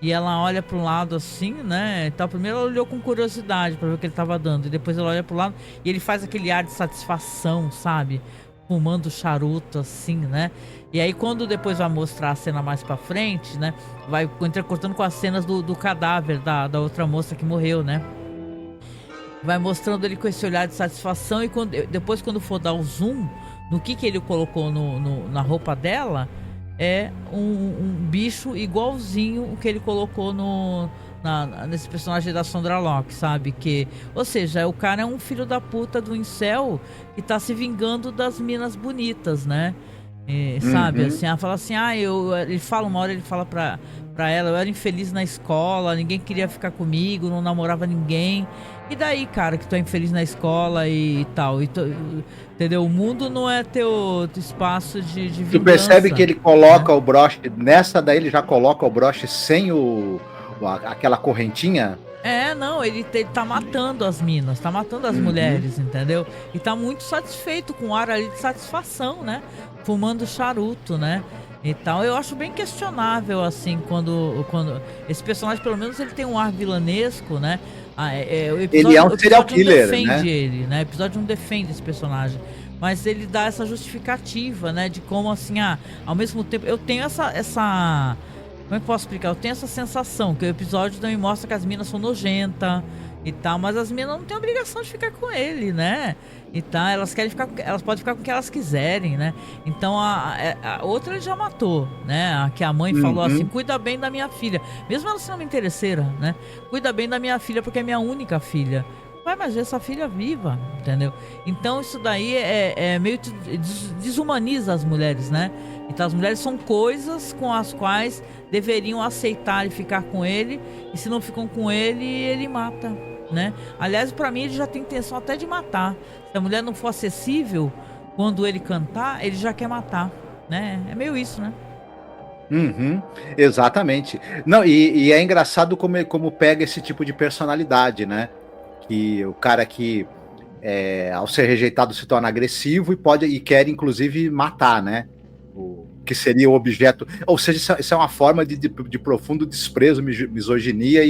e ela olha pro lado assim, né? Então, primeiro ela olhou com curiosidade pra ver o que ele tava dando. E depois ela olha pro lado e ele faz aquele ar de satisfação, sabe? Fumando charuto, assim, né? E aí, quando depois vai mostrar a cena mais pra frente, né? Vai intercortando com as cenas do cadáver da outra moça que morreu, né? Vai mostrando ele com esse olhar de satisfação. E depois, quando for dar o zoom no que ele colocou na roupa dela, é um bicho igualzinho o que ele colocou nesse personagem da Sondra Locke, sabe? Ou seja, o cara é um filho da puta do incel que tá se vingando das minas bonitas, né? Sabe, assim, ela fala assim, ele fala uma hora, ele fala pra ela, eu era infeliz na escola, ninguém queria ficar comigo, não namorava ninguém. E daí, cara, que tu é infeliz na escola e tal, entendeu? O mundo não é teu espaço de vingança. Tu percebe que ele coloca o broche, nessa daí ele já coloca o broche sem aquela correntinha? Não, ele tá matando as minas, tá matando as mulheres, entendeu? E tá muito satisfeito, com um ar ali de satisfação, né? Fumando charuto, né? E tal. Eu acho bem questionável, assim, quando esse personagem, pelo menos, ele tem um ar vilanesco, né? Ele é um serial killer, defende ele, né? O episódio não defende esse personagem. Mas ele dá essa justificativa, né? De como, assim, ao mesmo tempo... Eu tenho essa como é que eu posso explicar? Eu tenho essa sensação que o episódio também mostra que as minas são nojentas e tal, mas as minas não têm obrigação de ficar com ele, né? E tal, elas podem ficar com o que elas quiserem, né? Então a outra ele já matou, né? Que a mãe falou assim, cuida bem da minha filha. Mesmo ela sendo uma interesseira, né? Cuida bem da minha filha porque é minha única filha. Vai, mas essa filha viva, entendeu? Então isso daí meio que desumaniza as mulheres, né? Então as mulheres são coisas com as quais deveriam aceitar e ficar com ele, e se não ficam com ele, ele mata, né? Aliás, pra mim ele já tem intenção até de matar. Se a mulher não for acessível, quando ele cantar, ele já quer matar, né? É meio isso, né? Exatamente. Não, e é engraçado como pega esse tipo de personalidade, né? Que o cara que ao ser rejeitado se torna agressivo e quer inclusive matar, né? Que seria o objeto, ou seja, isso é uma forma de profundo desprezo, misoginia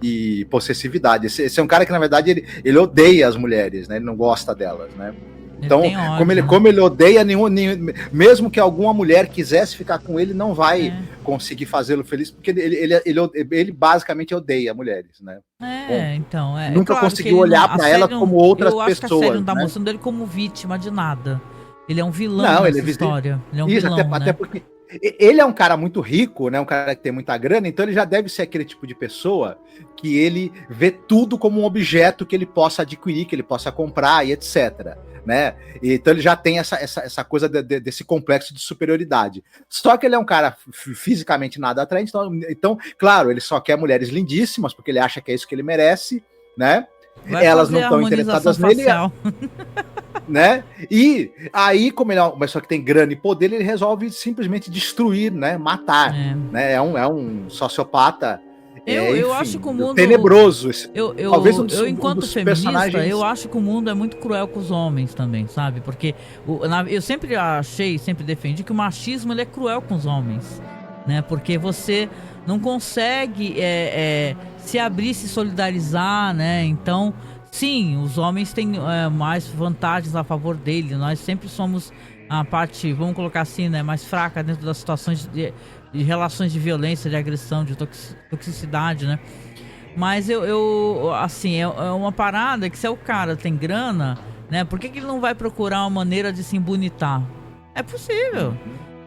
e possessividade. Esse é um cara que na verdade ele odeia as mulheres, né? Ele não gosta delas, né? Então, como ele odeia mesmo que alguma mulher quisesse ficar com ele, não vai conseguir fazê-lo feliz, porque ele basicamente odeia mulheres, né? Então. Nunca claro conseguiu olhar para ela como outras pessoas. Eu acho que a série não tá mostrando ele como vítima de nada. Ele é um vilão nessa história. Ele é um vilão, até porque ele é um cara muito rico, né? Um cara que tem muita grana, então ele já deve ser aquele tipo de pessoa que ele vê tudo como um objeto que ele possa adquirir, que ele possa comprar e etc. Né? Então ele já tem essa coisa desse complexo de superioridade. Só que ele é um cara fisicamente nada atraente, então, claro, ele só quer mulheres lindíssimas, porque ele acha que é isso que ele merece, né? Elas não estão interessadas nele. Né? E aí, como ele é uma pessoa que tem grana e poder, ele resolve simplesmente destruir, né? Matar. Né? É um sociopata. Eu acho que o mundo tenebroso. Talvez enquanto feminista, eu acho que o mundo é muito cruel com os homens também, sabe? Porque eu sempre defendi que o machismo ele é cruel com os homens, né? Porque você não consegue se abrir, se solidarizar, né? Então, sim, os homens têm mais vantagens a favor dele. Nós sempre somos a parte, vamos colocar assim, né, mais fraca dentro das situações de relações de violência, de agressão, de toxicidade, né? Mas assim, é uma parada que se o cara tem grana, né? Por que ele não vai procurar uma maneira de se embonitar? É possível,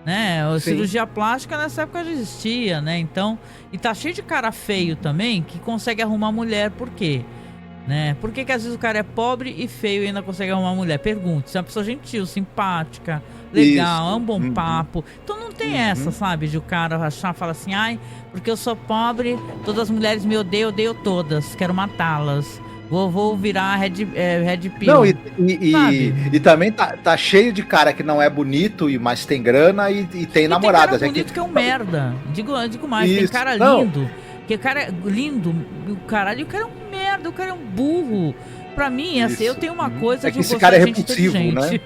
né? A cirurgia plástica nessa época já existia, né? Então, e tá cheio de cara feio também que consegue arrumar mulher, por quê? Né? Por que às vezes o cara é pobre e feio e ainda consegue arrumar mulher? Pergunte. Se é uma pessoa gentil, simpática, legal, é um bom papo. Então não tem essa, sabe? De o cara falar assim, porque eu sou pobre, todas as mulheres me odeiam, odeio todas, quero matá-las. Vou virar red pill. Não, e também tá cheio de cara que não é bonito, mas tem grana e tem namoradas. Tem cara bonito que é um merda. Digo mais, tem cara lindo. Porque o cara é lindo, o cara é um merda, o cara é um burro. Pra mim, assim, eu tenho uma coisa de esse cara é repulsivo, né?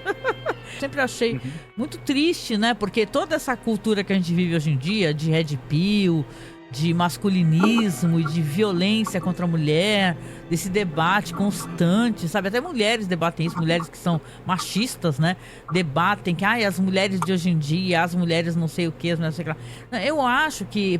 Sempre achei muito triste, né? Porque toda essa cultura que a gente vive hoje em dia, de red pill, de masculinismo e de violência contra a mulher, desse debate constante, sabe? Até mulheres debatem isso, mulheres que são machistas, né? Debatem que as mulheres de hoje em dia, as mulheres não sei o que, as mulheres não sei o que lá. Eu acho que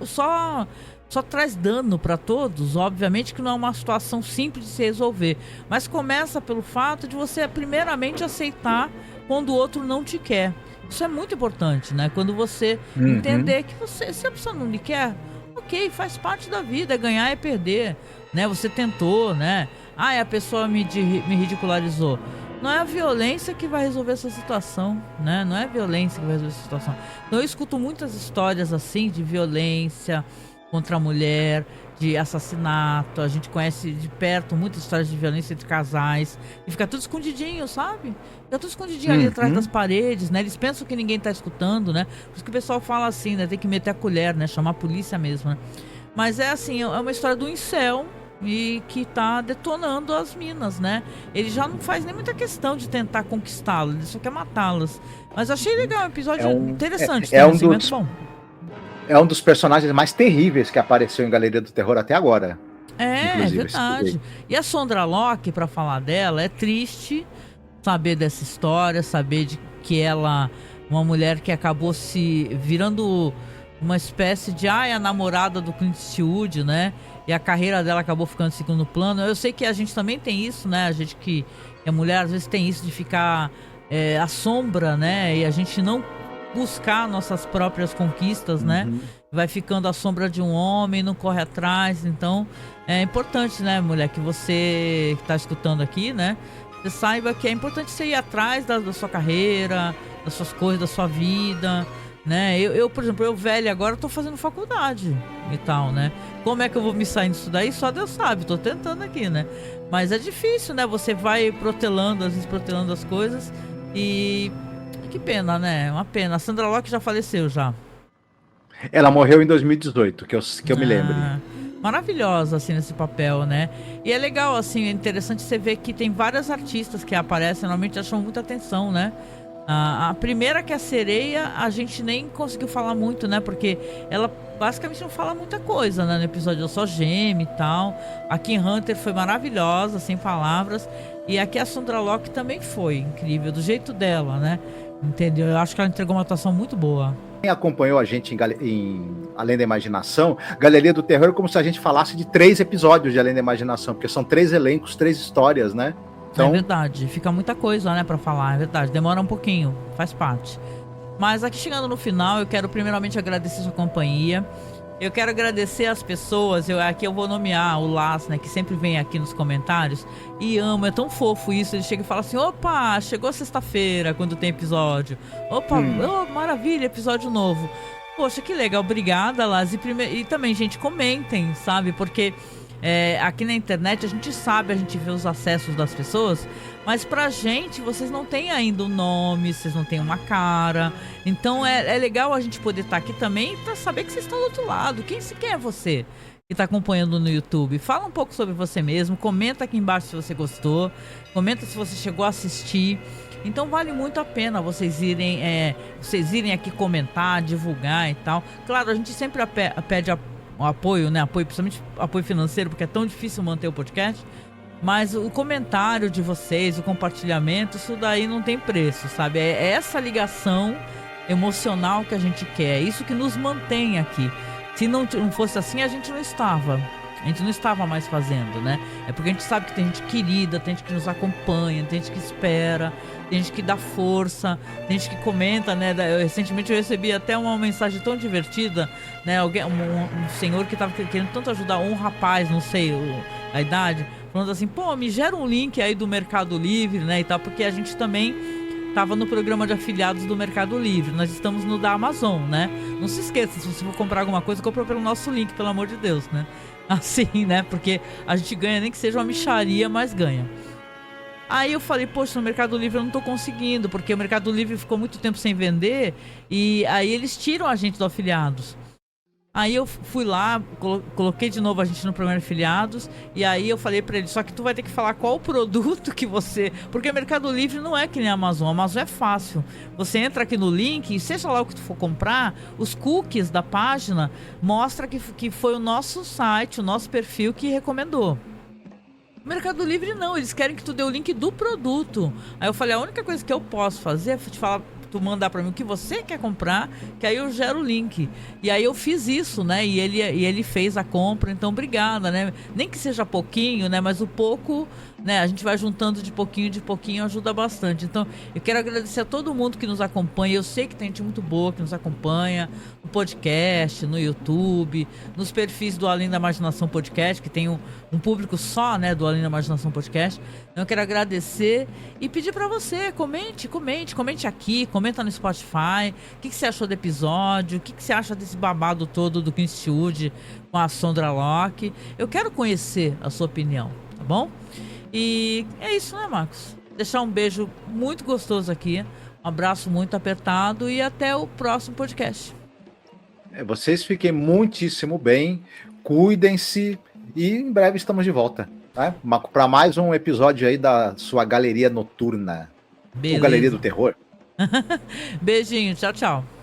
só traz dano para todos. Obviamente que não é uma situação simples de se resolver, mas começa pelo fato de você primeiramente aceitar quando o outro não te quer. Isso é muito importante, né? Quando você entender que se a pessoa não lhe quer, ok, faz parte da vida, é ganhar e perder, né? Você tentou, né? A pessoa me ridicularizou. Não é a violência que vai resolver essa situação, né? Não é a violência que vai resolver essa situação. Então eu escuto muitas histórias assim de violência contra a mulher, de assassinato. A gente conhece de perto muitas histórias de violência entre casais e fica tudo escondidinho, sabe? Fica tudo escondidinho ali atrás das paredes, né? Eles pensam que ninguém tá escutando, né? Por isso que o pessoal fala assim, né? Tem que meter a colher, né? Chamar a polícia mesmo, né? Mas é assim, é uma história do incel e que tá detonando as minas, né? Ele já não faz nem muita questão de tentar conquistá-las, ele só quer matá-las. Mas achei legal, um episódio interessante. Muito bom. É um dos personagens mais terríveis que apareceu em Galeria do Terror até agora. É verdade. E a Sondra Locke, pra falar dela, é triste saber dessa história, saber de que ela, uma mulher que acabou se virando uma espécie de a namorada do Clint Eastwood, né? E a carreira dela acabou ficando em segundo plano. Eu sei que a gente também tem isso, né? A gente que é mulher, às vezes tem isso de ficar à sombra, né? E a gente não buscar nossas próprias conquistas, né? Vai ficando à sombra de um homem, não corre atrás. Então é importante, né, mulher, que você que tá escutando aqui, né, você saiba que é importante você ir atrás da sua carreira, das suas coisas, da sua vida, né? Eu, por exemplo, eu velha agora, tô fazendo faculdade e tal, né? Como é que eu vou me sair disso daí? Só Deus sabe, tô tentando aqui, né? Mas é difícil, né? Você vai protelando, às vezes protelando as coisas e que pena, né? Uma pena. A Sondra Locke já faleceu já. Ela morreu em 2018, que eu me lembre. Maravilhosa, assim, nesse papel, né? E é legal, assim, é interessante você ver que tem várias artistas que aparecem, normalmente chamam muita atenção, né? A primeira, que é a Sereia, a gente nem conseguiu falar muito, né? Porque ela basicamente não fala muita coisa, né? No episódio, ela só geme e tal. A Kim Hunter foi maravilhosa, sem palavras. E aqui a Sondra Locke também foi incrível, do jeito dela, né? Entendeu? Eu acho que ela entregou uma atuação muito boa. Quem acompanhou a gente em Além da Imaginação, Galeria do Terror é como se a gente falasse de 3 episódios de Além da Imaginação, porque são 3 elencos, 3 histórias, né? Então... É verdade, fica muita coisa, né, pra falar, é verdade, demora um pouquinho, faz parte. Mas aqui chegando no final, eu quero primeiramente agradecer sua companhia. Eu quero agradecer as pessoas, aqui eu vou nomear o Las, né, que sempre vem aqui nos comentários e ama, é tão fofo isso, ele chega e fala assim, opa, chegou sexta-feira quando tem episódio, opa, maravilha, episódio novo. Poxa, que legal, obrigada, Las, e também, gente, comentem, sabe, porque aqui na internet a gente sabe, a gente vê os acessos das pessoas, mas pra gente, vocês não têm ainda o nome, vocês não têm uma cara. Então é legal a gente poder estar aqui também pra saber que vocês estão do outro lado. Quem é você que tá acompanhando no YouTube? Fala um pouco sobre você mesmo, comenta aqui embaixo se você gostou, comenta se você chegou a assistir. Então vale muito a pena vocês irem aqui comentar, divulgar e tal. Claro, a gente sempre pede apoio, né? Apoio, principalmente apoio financeiro, porque é tão difícil manter o podcast. Mas o comentário de vocês, o compartilhamento, isso daí não tem preço, sabe? É essa ligação emocional que a gente quer, é isso que nos mantém aqui. Se não fosse assim, a gente não estava mais fazendo, né? É porque a gente sabe que tem gente querida, tem gente que nos acompanha, tem gente que espera, tem gente que dá força, tem gente que comenta, né? Recentemente eu recebi até uma mensagem tão divertida, né? Um senhor que estava querendo tanto ajudar um rapaz, não sei a idade, falando assim, pô, me gera um link aí do Mercado Livre, né, e tal, porque a gente também tava no programa de afiliados do Mercado Livre, nós estamos no da Amazon, né, não se esqueça, se você for comprar alguma coisa, compra pelo nosso link, pelo amor de Deus, né, assim, né, porque a gente ganha, nem que seja uma mixaria, mas ganha. Aí eu falei, poxa, no Mercado Livre eu não tô conseguindo, porque o Mercado Livre ficou muito tempo sem vender, e aí eles tiram a gente do afiliados. Aí eu fui lá, coloquei de novo a gente no programa de afiliados, e aí eu falei pra ele, só que tu vai ter que falar qual o produto que você... Porque o Mercado Livre não é que nem a Amazon é fácil. Você entra aqui no link, e seja lá o que tu for comprar, os cookies da página mostra que foi o nosso site, o nosso perfil que recomendou. Mercado Livre não, eles querem que tu dê o link do produto. Aí eu falei, a única coisa que eu posso fazer é te falar, tu mandar pra mim o que você quer comprar, que aí eu gero o link. E aí eu fiz isso, né? E ele fez a compra, então obrigada, né? Nem que seja pouquinho, né? Mas o pouco, né? A gente vai juntando de pouquinho, ajuda bastante. Então eu quero agradecer a todo mundo que nos acompanha. Eu sei que tem gente muito boa que nos acompanha no podcast, no YouTube, nos perfis do Além da Imaginação Podcast, que tem um público só, né? Do Além da Imaginação Podcast. Então eu quero agradecer e pedir pra você, comente aqui, comenta no Spotify, o que você achou do episódio, o que você acha desse babado todo do Clint Eastwood com a Sondra Locke. Eu quero conhecer a sua opinião, tá bom? E é isso, né, Marcos? Deixar um beijo muito gostoso aqui, um abraço muito apertado e até o próximo podcast. Vocês fiquem muitíssimo bem, cuidem-se e em breve estamos de volta, né? Para mais um episódio aí da sua galeria noturna. Ou Galeria do Terror. Beijinho, tchau, tchau.